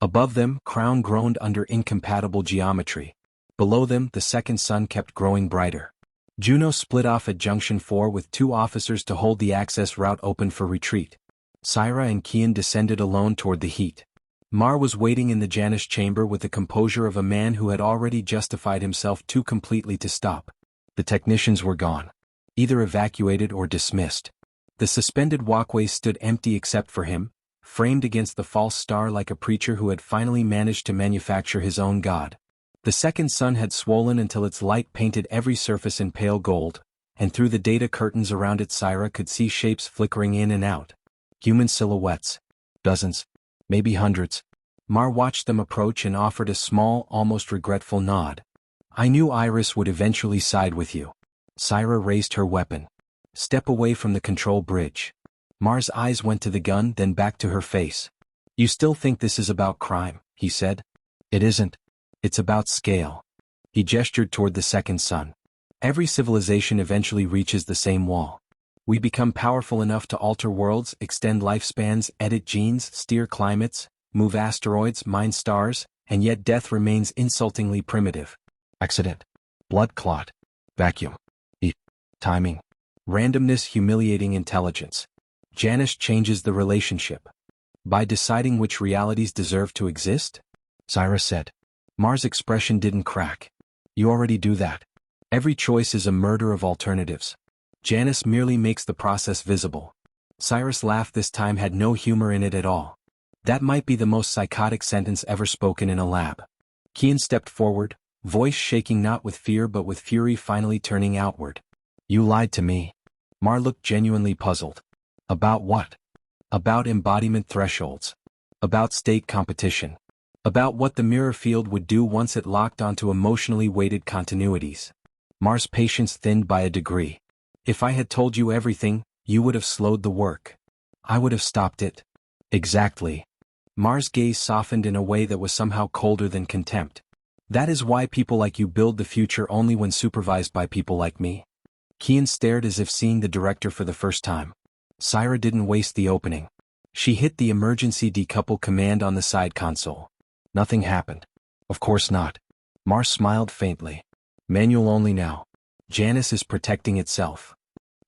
Above them, Crown groaned under incompatible geometry. Below them, the second sun kept growing brighter. Juno split off at Junction 4 with 2 officers to hold the access route open for retreat. Syra and Kian descended alone toward the heat. Mar was waiting in the Janus chamber with the composure of a man who had already justified himself too completely to stop. The technicians were gone. Either evacuated or dismissed. The suspended walkway stood empty except for him, framed against the false star like a preacher who had finally managed to manufacture his own god. The second sun had swollen until its light painted every surface in pale gold, and through the data curtains around it Syra could see shapes flickering in and out. Human silhouettes. Dozens. Maybe hundreds. Mar watched them approach and offered a small, almost regretful nod. I knew Iris would eventually side with you. Syra raised her weapon. Step away from the control bridge. Mar's eyes went to the gun, then back to her face. You still think this is about crime, he said. It isn't. It's about scale. He gestured toward the second sun. Every civilization eventually reaches the same wall. We become powerful enough to alter worlds, extend lifespans, edit genes, steer climates, move asteroids, mine stars, and yet death remains insultingly primitive. Accident. Blood clot. Vacuum. Heat. Timing. Randomness, humiliating intelligence. Janus changes the relationship. By deciding which realities deserve to exist? Syra said. Mar's expression didn't crack. You already do that. Every choice is a murder of alternatives. Janus merely makes the process visible. Cyrus' laugh this time had no humor in it at all. That might be the most psychotic sentence ever spoken in a lab. Kian stepped forward, voice shaking not with fear but with fury finally turning outward. You lied to me. Mar looked genuinely puzzled. About what? About embodiment thresholds. About state competition. About what the mirror field would do once it locked onto emotionally weighted continuities. Mar's patience thinned by a degree. If I had told you everything, you would have slowed the work. I would have stopped it. Exactly. Mar's gaze softened in a way that was somehow colder than contempt. That is why people like you build the future only when supervised by people like me. Kian stared as if seeing the director for the first time. Syra didn't waste the opening. She hit the emergency decouple command on the side console. Nothing happened. Of course not. Mar smiled faintly. Manual only now. Janus is protecting itself.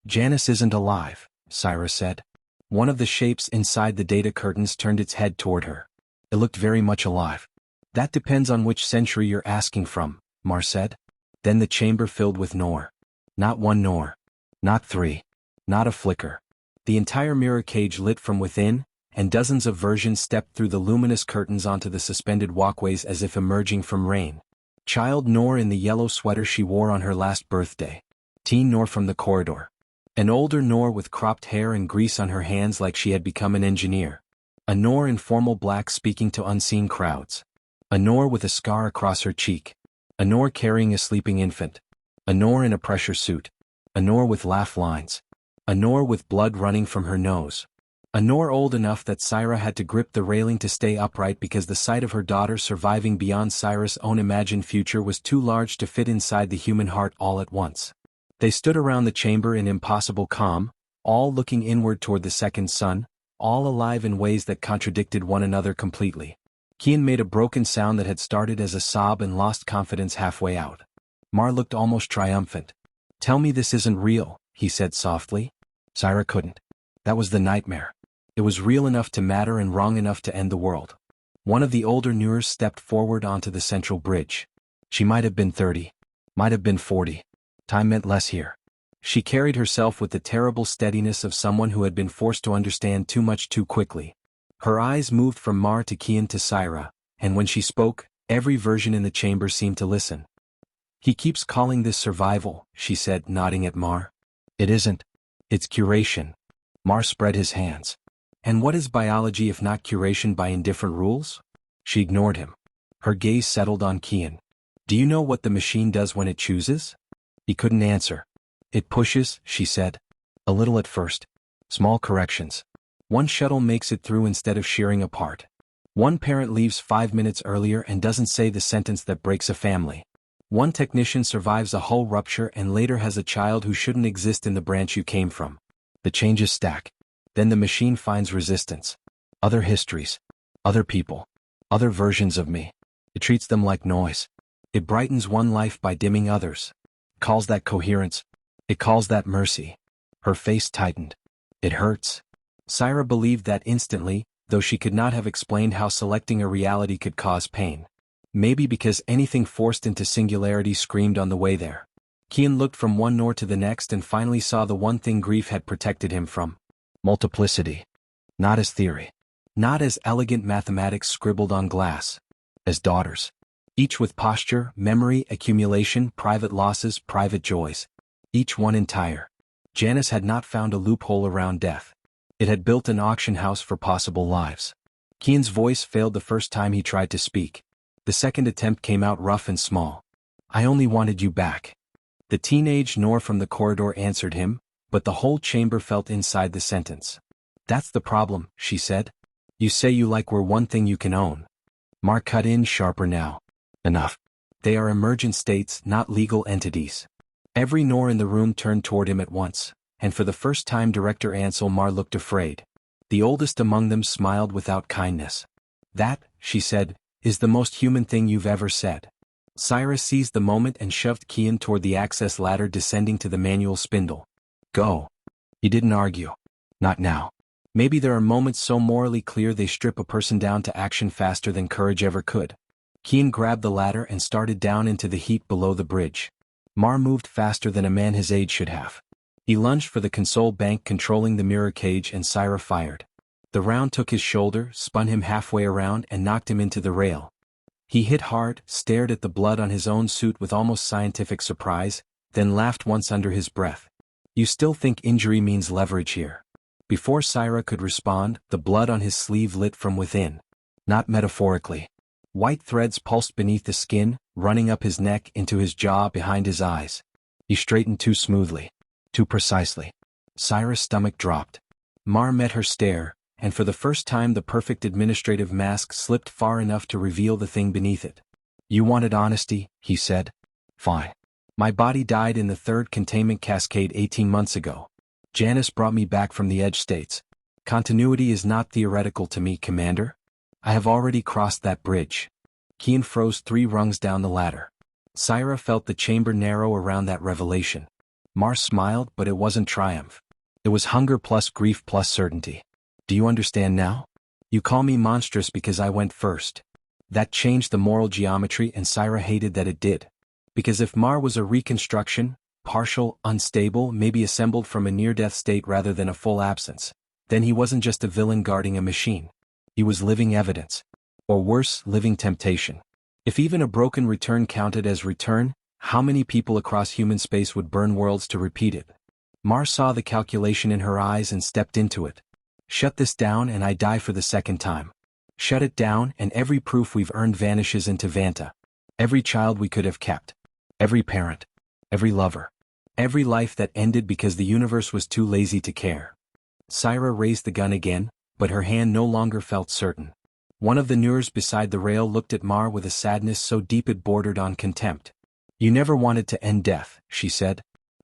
Janus isn't alive, Syra said. One of the shapes inside the data curtains turned its head toward her. It looked very much alive. That depends on which century you're asking from, Mar said. Then the chamber filled with Nor. Not one Nor. Not three. Not a flicker. The entire mirror cage lit from within, and dozens of versions stepped through the luminous curtains onto the suspended walkways as if emerging from rain. Child Nor in the yellow sweater she wore on her last birthday. Teen Nor from the corridor. An older Nor with cropped hair and grease on her hands like she had become an engineer. A Nor in formal black speaking to unseen crowds. A Nor with a scar across her cheek. A Nor carrying a sleeping infant. A Nor in a pressure suit. A Nor with laugh lines. A Nor with blood running from her nose. A Nor old enough that Syra had to grip the railing to stay upright because the sight of her daughter surviving beyond Syra's own imagined future was too large to fit inside the human heart all at once. They stood around the chamber in impossible calm, all looking inward toward the second sun, all alive in ways that contradicted one another completely. Kian made a broken sound that had started as a sob and lost confidence halfway out. Mar looked almost triumphant. Tell me this isn't real, he said softly. Syra couldn't. That was the nightmare. It was real enough to matter and wrong enough to end the world. One of the older Nurs stepped forward onto the central bridge. She might have been 30. Might have been 40. Time meant less here. She carried herself with the terrible steadiness of someone who had been forced to understand too much too quickly. Her eyes moved from Mar to Kian to Syra, and when she spoke, every version in the chamber seemed to listen. He keeps calling this survival, she said, nodding at Mar. It isn't. It's curation. Mar spread his hands. And what is biology if not curation by indifferent rules? She ignored him. Her gaze settled on Kian. Do you know what the machine does when it chooses? He couldn't answer. It pushes, she said. A little at first. Small corrections. One shuttle makes it through instead of shearing apart. One parent leaves 5 minutes earlier and doesn't say the sentence that breaks a family. One technician survives a hull rupture and later has a child who shouldn't exist in the branch you came from. The changes stack. Then the machine finds resistance. Other histories. Other people. Other versions of me. It treats them like noise. It brightens one life by dimming others. It calls that coherence. It calls that mercy. Her face tightened. It hurts. Syra believed that instantly, though she could not have explained how selecting a reality could cause pain. Maybe because anything forced into singularity screamed on the way there. Kian looked from one Nor to the next and finally saw the one thing grief had protected him from. Multiplicity. Not as theory. Not as elegant mathematics scribbled on glass. As daughters. Each with posture, memory, accumulation, private losses, private joys. Each one entire. Janus had not found a loophole around death. It had built an auction house for possible lives. Kian's voice failed the first time he tried to speak. The second attempt came out rough and small. I only wanted you back. The teenage Nor from the corridor answered him, but the whole chamber felt inside the sentence. That's the problem, she said. You say you like we're one thing you can own. Mar cut in sharper now. Enough. They are emergent states, not legal entities. Every Nor in the room turned toward him at once, and for the first time Director Ansel Mar looked afraid. The oldest among them smiled without kindness. That, she said, is the most human thing you've ever said. Syra seized the moment and shoved Kian toward the access ladder descending to the manual spindle. Go. He didn't argue. Not now. Maybe there are moments so morally clear they strip a person down to action faster than courage ever could. Kian grabbed the ladder and started down into the heat below the bridge. Mar moved faster than a man his age should have. He lunged for the console bank controlling the mirror cage and Syra fired. The round took his shoulder, spun him halfway around and knocked him into the rail. He hit hard, stared at the blood on his own suit with almost scientific surprise, then laughed once under his breath. You still think injury means leverage here? Before Syra could respond, the blood on his sleeve lit from within. Not metaphorically. White threads pulsed beneath the skin, running up his neck into his jaw behind his eyes. He straightened too smoothly. Too precisely. Syra's stomach dropped. Mar met her stare, and for the first time the perfect administrative mask slipped far enough to reveal the thing beneath it. You wanted honesty, he said. Fine. My body died in the third containment cascade 18 months ago. Janus brought me back from the edge states. Continuity is not theoretical to me, Commander. I have already crossed that bridge. Kian froze 3 rungs down the ladder. Syra felt the chamber narrow around that revelation. Mar smiled, but it wasn't triumph. It was hunger plus grief plus certainty. Do you understand now? You call me monstrous because I went first. That changed the moral geometry, and Syra hated that it did. Because if Mar was a reconstruction, partial, unstable, maybe assembled from a near-death state rather than a full absence, then he wasn't just a villain guarding a machine. He was living evidence. Or worse, living temptation. If even a broken return counted as return, how many people across human space would burn worlds to repeat it? Mar saw the calculation in her eyes and stepped into it. Shut this down and I die for the second time. Shut it down and every proof we've earned vanishes into Vanta. Every child we could have kept. Every parent. Every lover. Every life that ended because the universe was too lazy to care. Syra raised the gun again, but her hand no longer felt certain. One of the Nurs beside the rail looked at Mar with a sadness so deep it bordered on contempt. You never wanted to end death, she said.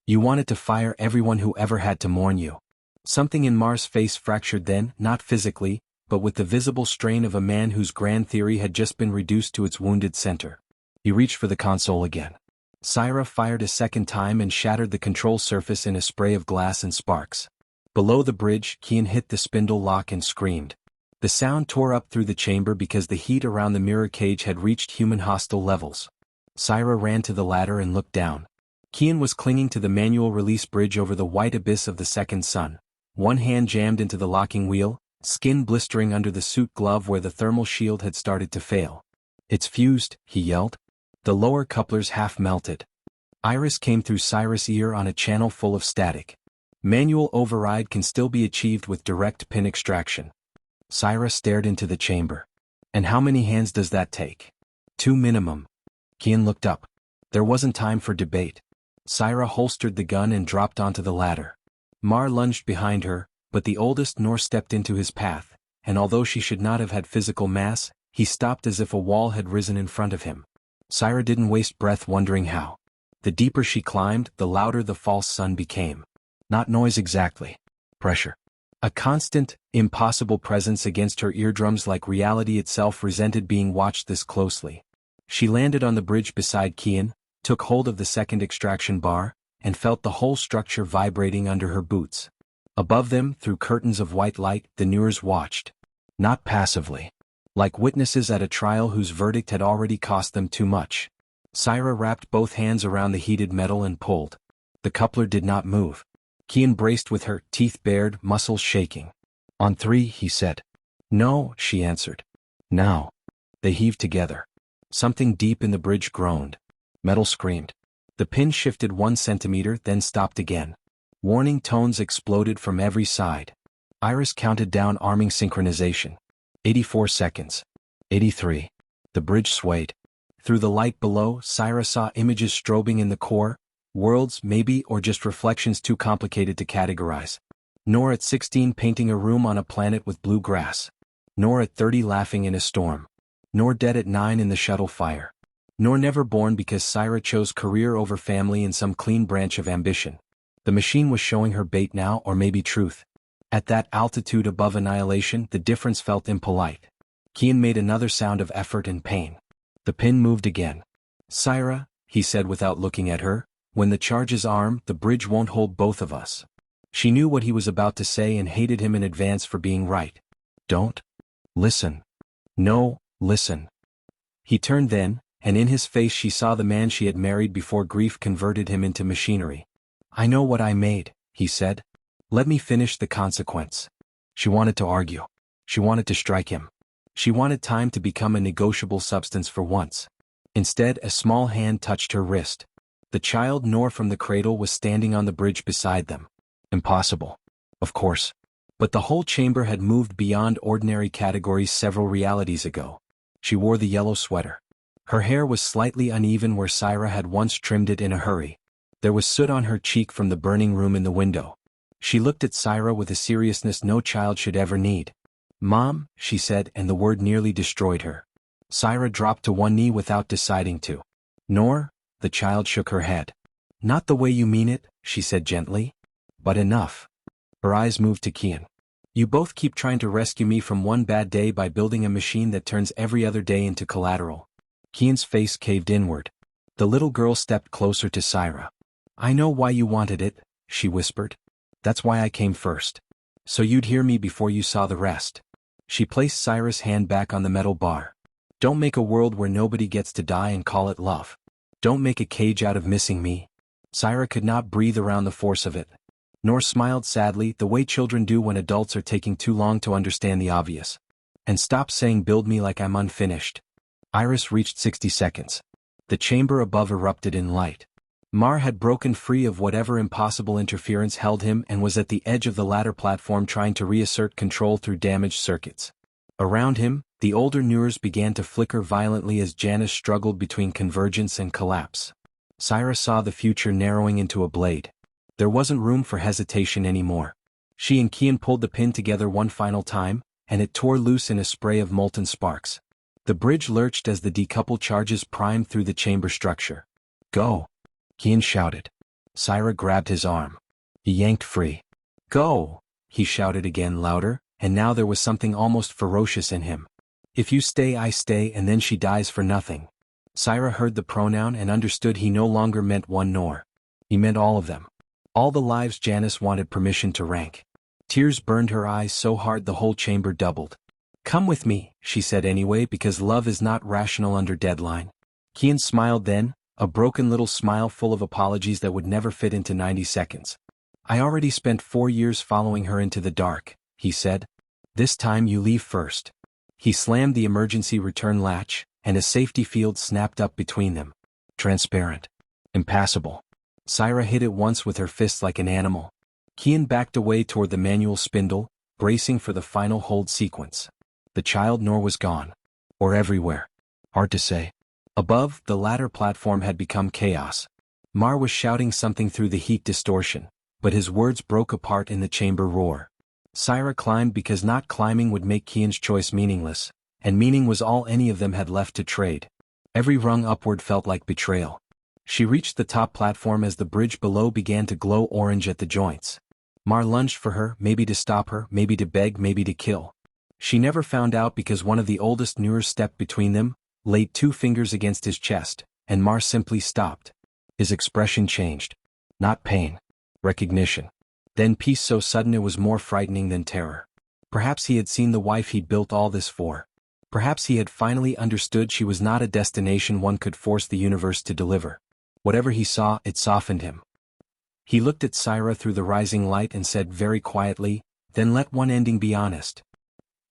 You wanted to fire everyone who ever had to mourn you. Something in Mar's face fractured then, not physically, but with the visible strain of a man whose grand theory had just been reduced to its wounded center. He reached for the console again. Syra fired a second time and shattered the control surface in a spray of glass and sparks. Below the bridge, Kian hit the spindle lock and screamed. The sound tore up through the chamber because the heat around the mirror cage had reached human hostile levels. Syra ran to the ladder and looked down. Kian was clinging to the manual release bridge over the white abyss of the second sun. One hand jammed into the locking wheel, skin blistering under the suit glove where the thermal shield had started to fail. It's fused, he yelled. The lower couplers half melted. Iris came through Syra's ear on a channel full of static. Manual override can still be achieved with direct pin extraction. Syra stared into the chamber. And how many hands does that take? 2 minimum. Kian looked up. There wasn't time for debate. Syra holstered the gun and dropped onto the ladder. Mar lunged behind her, but the oldest Nor stepped into his path, and although she should not have had physical mass, he stopped as if a wall had risen in front of him. Syra didn't waste breath wondering how. The deeper she climbed, the louder the false sun became. Not noise exactly. Pressure. A constant, impossible presence against her eardrums, like reality itself resented being watched this closely. She landed on the bridge beside Kian, took hold of the second extraction bar, and felt the whole structure vibrating under her boots. Above them, through curtains of white light, the Nurs watched. Not passively. Like witnesses at a trial whose verdict had already cost them too much. Syra wrapped both hands around the heated metal and pulled. The coupler did not move. Kian braced with her, teeth bared, muscles shaking. On 3, he said. No, she answered. Now. They heaved together. Something deep in the bridge groaned. Metal screamed. The pin shifted 1 centimeter, then stopped again. Warning tones exploded from every side. Iris counted down, arming synchronization. 84 seconds. 83. The bridge swayed. Through the light below, Syra saw images strobing in the core. Worlds, maybe, or just reflections too complicated to categorize. Nor at 16 painting a room on a planet with blue grass. Nor at 30 laughing in a storm. Nor dead at 9 in the shuttle fire. Nor never born because Syra chose career over family in some clean branch of ambition. The machine was showing her bait now, or maybe truth. At that altitude above annihilation, the difference felt impolite. Kian made another sound of effort and pain. The pin moved again. Syra, he said without looking at her, when the charge is armed, the bridge won't hold both of us. She knew what he was about to say and hated him in advance for being right. Don't. Listen. No, listen. He turned then, and in his face she saw the man she had married before grief converted him into machinery. I know what I made, he said. Let me finish the consequence. She wanted to argue. She wanted to strike him. She wanted time to become a negotiable substance for once. Instead, a small hand touched her wrist. The child Nor from the cradle was standing on the bridge beside them. Impossible. Of course. But the whole chamber had moved beyond ordinary categories several realities ago. She wore the yellow sweater. Her hair was slightly uneven where Syra had once trimmed it in a hurry. There was soot on her cheek from the burning room in the window. She looked at Syra with a seriousness no child should ever need. Mom, she said, and the word nearly destroyed her. Syra dropped to one knee without deciding to. Nor, the child shook her head. Not the way you mean it, she said gently. But enough. Her eyes moved to Kian. You both keep trying to rescue me from one bad day by building a machine that turns every other day into collateral. Kian's face caved inward. The little girl stepped closer to Syra. I know why you wanted it, she whispered. That's why I came first. So you'd hear me before you saw the rest. She placed Syra's hand back on the metal bar. Don't make a world where nobody gets to die and call it love. Don't make a cage out of missing me. Syra could not breathe around the force of it. Nor smiled sadly the way children do when adults are taking too long to understand the obvious. And stop saying build me like I'm unfinished. Iris reached 60 seconds. The chamber above erupted in light. Mar had broken free of whatever impossible interference held him and was at the edge of the ladder platform trying to reassert control through damaged circuits. Around him, the older Nurs began to flicker violently as Janice struggled between convergence and collapse. Syra saw the future narrowing into a blade. There wasn't room for hesitation anymore. She and Kian pulled the pin together one final time, and it tore loose in a spray of molten sparks. The bridge lurched as the decoupled charges primed through the chamber structure. Go! Kian shouted. Syra grabbed his arm. He yanked free. Go! He shouted again louder, and now there was something almost ferocious in him. If you stay I stay and then she dies for nothing. Syra heard the pronoun and understood he no longer meant one nor. He meant all of them. All the lives Janice wanted permission to rank. Tears burned her eyes so hard the whole chamber doubled. Come with me, she said anyway because love is not rational under deadline. Kian smiled then, a broken little smile full of apologies that would never fit into 90 seconds. I already spent 4 years following her into the dark, he said. This time you leave first. He slammed the emergency return latch, and a safety field snapped up between them. Transparent. Impassable. Syra hit it once with her fist like an animal. Kian backed away toward the manual spindle, bracing for the final hold sequence. The child Nor was gone. Or everywhere. Hard to say. Above, the ladder platform had become chaos. Mar was shouting something through the heat distortion, but his words broke apart in the chamber roar. Syra climbed because not climbing would make Kian's choice meaningless, and meaning was all any of them had left to trade. Every rung upward felt like betrayal. She reached the top platform as the bridge below began to glow orange at the joints. Mar lunged for her, maybe to stop her, maybe to beg, maybe to kill. She never found out because one of the oldest Nurs stepped between them, laid 2 fingers against his chest, and Mar simply stopped. His expression changed. Not pain. Recognition. Then peace so sudden it was more frightening than terror. Perhaps he had seen the wife he'd built all this for. Perhaps he had finally understood she was not a destination one could force the universe to deliver. Whatever he saw, it softened him. He looked at Syra through the rising light and said very quietly, then let one ending be honest.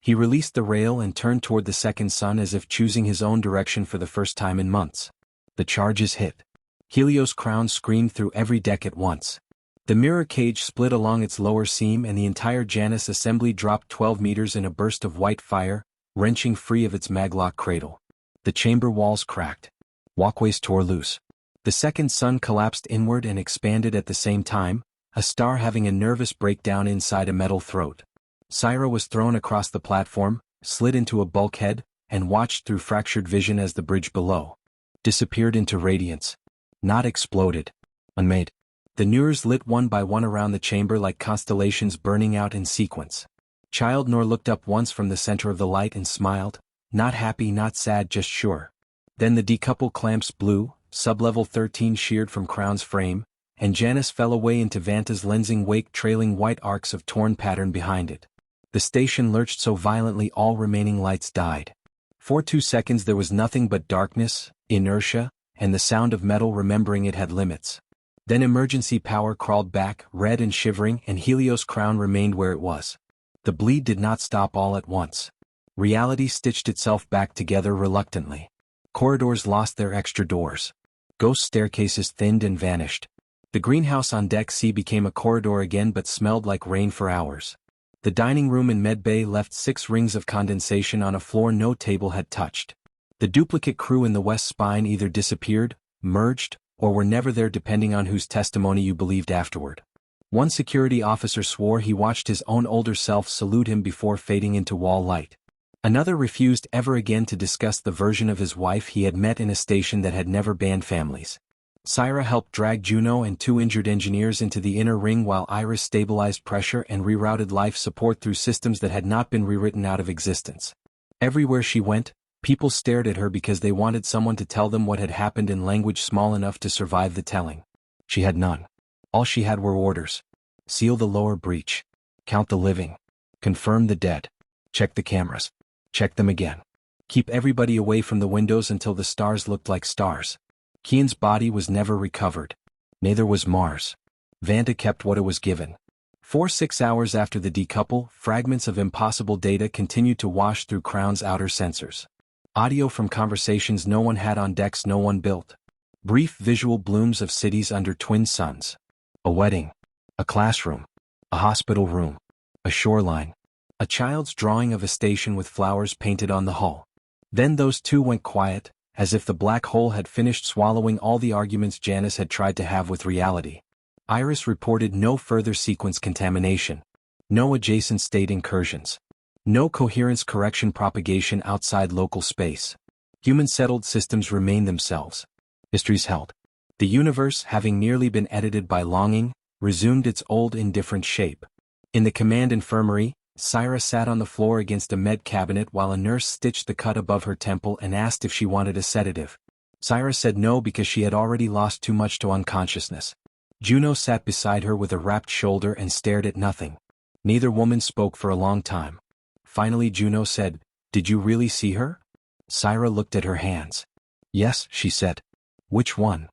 He released the rail and turned toward the second sun as if choosing his own direction for the first time in months. The charges hit. Helios' crown screamed through every deck at once. The mirror cage split along its lower seam and the entire Janus assembly dropped 12 meters in a burst of white fire, wrenching free of its maglock cradle. The chamber walls cracked. Walkways tore loose. The second sun collapsed inward and expanded at the same time, a star having a nervous breakdown inside a metal throat. Syra was thrown across the platform, slid into a bulkhead, and watched through fractured vision as the bridge below disappeared into radiance. Not exploded. Unmade. The Nurs lit one by one around the chamber like constellations burning out in sequence. Child Nor looked up once from the center of the light and smiled, not happy, not sad, just sure. Then the decoupled clamps blew, sublevel 13 sheared from Crown's frame, and Janus fell away into Vanta's lensing wake, trailing white arcs of torn pattern behind it. The station lurched so violently all remaining lights died. For 2 seconds there was nothing but darkness, inertia, and the sound of metal remembering it had limits. Then emergency power crawled back, red and shivering, and Helios' crown remained where it was. The bleed did not stop all at once. Reality stitched itself back together reluctantly. Corridors lost their extra doors. Ghost staircases thinned and vanished. The greenhouse on Deck C became a corridor again but smelled like rain for hours. The dining room in Medbay left 6 rings of condensation on a floor no table had touched. The duplicate crew in the West Spine either disappeared, merged, or were never there depending on whose testimony you believed afterward. One security officer swore he watched his own older self salute him before fading into wall light. Another refused ever again to discuss the version of his wife he had met in a station that had never banned families. Syra helped drag Juno and 2 injured engineers into the inner ring while Iris stabilized pressure and rerouted life support through systems that had not been rewritten out of existence. Everywhere she went, People stared at her because they wanted someone to tell them what had happened in language small enough to survive the telling. She had none. All she had were orders. Seal the lower breach. Count the living. Confirm the dead. Check the cameras. Check them again. Keep everybody away from the windows until the stars looked like stars. Kian's body was never recovered. Neither was Mars. Vanta kept what it was given. 6 hours after the decouple, fragments of impossible data continued to wash through Crown's outer sensors. Audio from conversations no one had on decks no one built. Brief visual blooms of cities under twin suns. A wedding. A classroom. A hospital room. A shoreline. A child's drawing of a station with flowers painted on the hull. Then those two went quiet, as if the black hole had finished swallowing all the arguments Janice had tried to have with reality. Iris reported no further sequence contamination. No adjacent state incursions. No coherence correction propagation outside local space. Human-settled systems remained themselves. Histories held. The universe, having nearly been edited by longing, resumed its old indifferent shape. In the command infirmary, Syra sat on the floor against a med cabinet while a nurse stitched the cut above her temple and asked if she wanted a sedative. Syra said no because she had already lost too much to unconsciousness. Juno sat beside her with a wrapped shoulder and stared at nothing. Neither woman spoke for a long time. Finally Juno said, "Did you really see her?" Syra looked at her hands. "Yes," she said. "Which one?"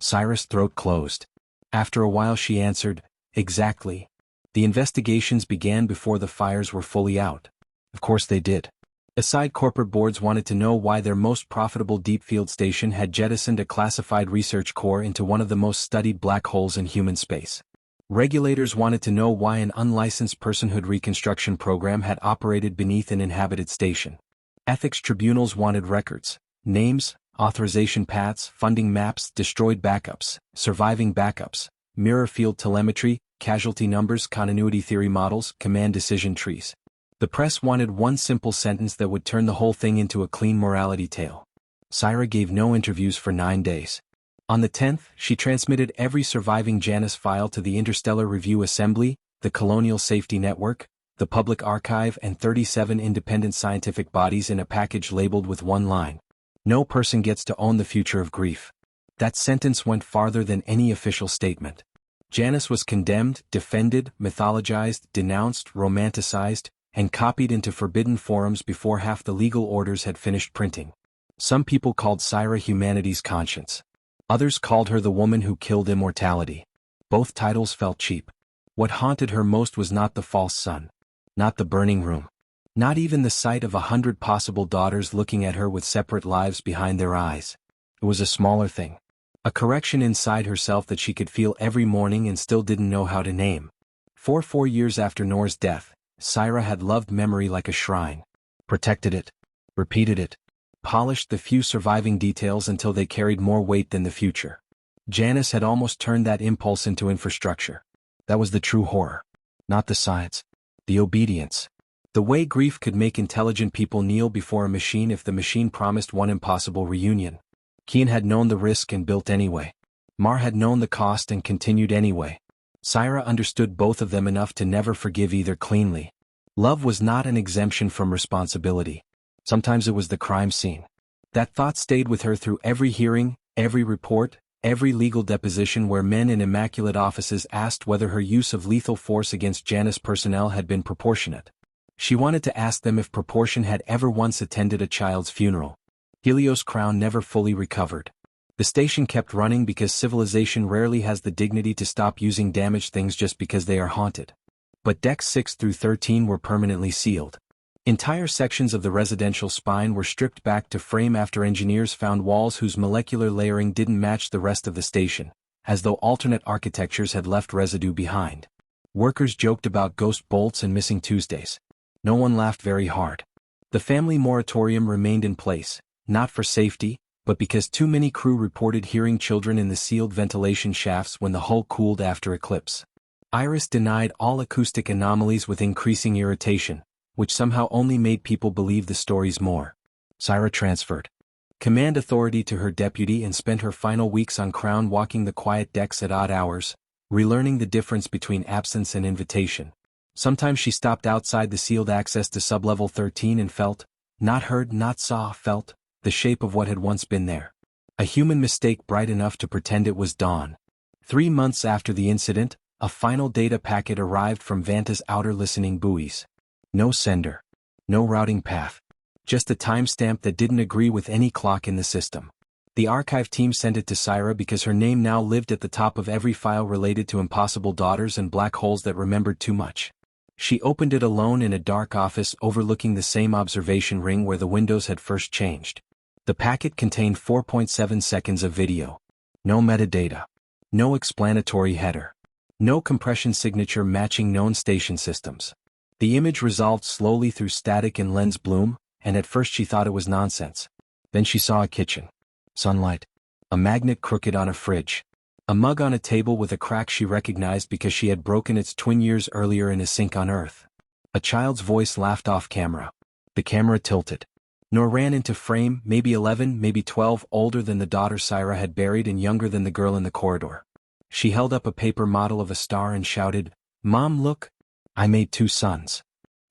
Syra's throat closed. After a while she answered, "Exactly. The investigations began before the fires were fully out." Of course they did. Aside, corporate boards wanted to know why their most profitable deep field station had jettisoned a classified research core into one of the most studied black holes in human space. Regulators wanted to know why an unlicensed personhood reconstruction program had operated beneath an inhabited station. Ethics tribunals wanted records, names, authorization paths, funding maps, destroyed backups, surviving backups, mirror field telemetry, casualty numbers, continuity theory models, command decision trees. The press wanted one simple sentence that would turn the whole thing into a clean morality tale. Syra gave no interviews for 9 days. On the 10th, she transmitted every surviving Janus file to the Interstellar Review Assembly, the Colonial Safety Network, the Public Archive and 37 independent scientific bodies in a package labeled with one line. No person gets to own the future of grief. That sentence went farther than any official statement. Janus was condemned, defended, mythologized, denounced, romanticized, and copied into forbidden forums before half the legal orders had finished printing. Some people called Syra humanity's conscience. Others called her the woman who killed immortality. Both titles felt cheap. What haunted her most was not the false sun. Not the burning room. Not even the sight of 100 possible daughters looking at her with separate lives behind their eyes. It was a smaller thing. A correction inside herself that she could feel every morning and still didn't know how to name. 4 years after Noor's death, Syra had loved memory like a shrine. Protected it. Repeated it. Polished the few surviving details until they carried more weight than the future. Janus had almost turned that impulse into infrastructure. That was the true horror. Not the science. The obedience. The way grief could make intelligent people kneel before a machine if the machine promised one impossible reunion. Kian had known the risk and built anyway. Mar had known the cost and continued anyway. Syra understood both of them enough to never forgive either cleanly. Love was not an exemption from responsibility. Sometimes it was the crime scene. That thought stayed with her through every hearing, every report, every legal deposition where men in immaculate offices asked whether her use of lethal force against Janus personnel had been proportionate. She wanted to ask them if proportion had ever once attended a child's funeral. Helios Crown never fully recovered. The station kept running because civilization rarely has the dignity to stop using damaged things just because they are haunted. But decks 6 through 13 were permanently sealed. Entire sections of the residential spine were stripped back to frame after engineers found walls whose molecular layering didn't match the rest of the station, as though alternate architectures had left residue behind. Workers joked about ghost bolts and missing Tuesdays. No one laughed very hard. The family moratorium remained in place, not for safety, but because too many crew reported hearing children in the sealed ventilation shafts when the hull cooled after eclipse. Iris denied all acoustic anomalies with increasing irritation, which somehow only made people believe the stories more. Syra transferred command authority to her deputy and spent her final weeks on Crown walking the quiet decks at odd hours, relearning the difference between absence and invitation. Sometimes she stopped outside the sealed access to sublevel 13 and felt, Not heard, not saw, felt, the shape of what had once been there. A human mistake bright enough to pretend it was dawn. 3 months after the incident, a final data packet arrived from Vanta's outer listening buoys. No sender. No routing path. Just a timestamp that didn't agree with any clock in the system. The archive team sent it to Syra because her name now lived at the top of every file related to impossible daughters and black holes that remembered too much. She opened it alone in a dark office overlooking the same observation ring where the windows had first changed. The packet contained 4.7 seconds of video. No metadata. No explanatory header. No compression signature matching known station systems. The image resolved slowly through static and lens bloom, and at first she thought it was nonsense. Then she saw a kitchen. Sunlight. A magnet crooked on a fridge. A mug on a table with a crack she recognized because she had broken its twin years earlier in a sink on Earth. A child's voice laughed off camera. The camera tilted. Nor ran into frame, maybe 11, maybe 12, older than the daughter Syra had buried and younger than the girl in the corridor. She held up a paper model of a star and shouted, "Mom, look! I made 2 suns."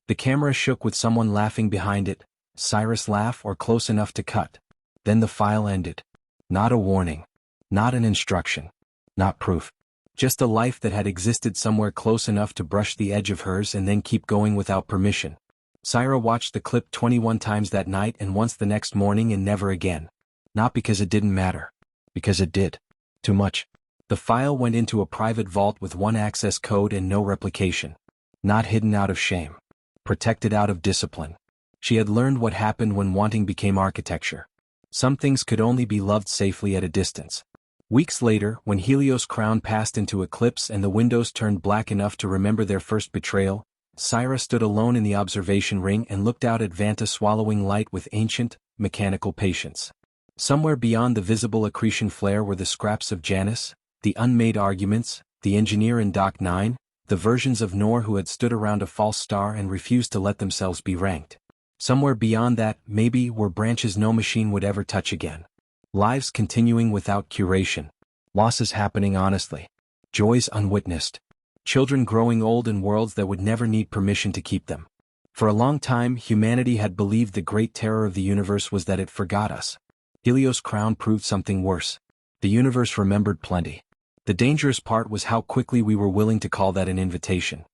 The camera shook with someone laughing behind it, Cyrus' laugh or close enough to cut. Then the file ended. Not a warning. Not an instruction. Not proof. Just a life that had existed somewhere close enough to brush the edge of hers and then keep going without permission. Syra watched the clip 21 times that night and once the next morning and never again. Not because it didn't matter. Because it did. Too much. The file went into a private vault with 1 access code and no replication. Not hidden out of shame. Protected out of discipline. She had learned what happened when wanting became architecture. Some things could only be loved safely at a distance. Weeks later, when Helios' crown passed into eclipse and the windows turned black enough to remember their first betrayal, Syra stood alone in the observation ring and looked out at Vanta swallowing light with ancient, mechanical patience. Somewhere beyond the visible accretion flare were the scraps of Janus, the unmade arguments, the engineer in Dock 9, the versions of Nor who had stood around a false star and refused to let themselves be ranked. Somewhere beyond that, maybe, were branches no machine would ever touch again. Lives continuing without curation. Losses happening honestly. Joys unwitnessed. Children growing old in worlds that would never need permission to keep them. For a long time, humanity had believed the great terror of the universe was that it forgot us. Helios' crown proved something worse. The universe remembered plenty. The dangerous part was how quickly we were willing to call that an invitation.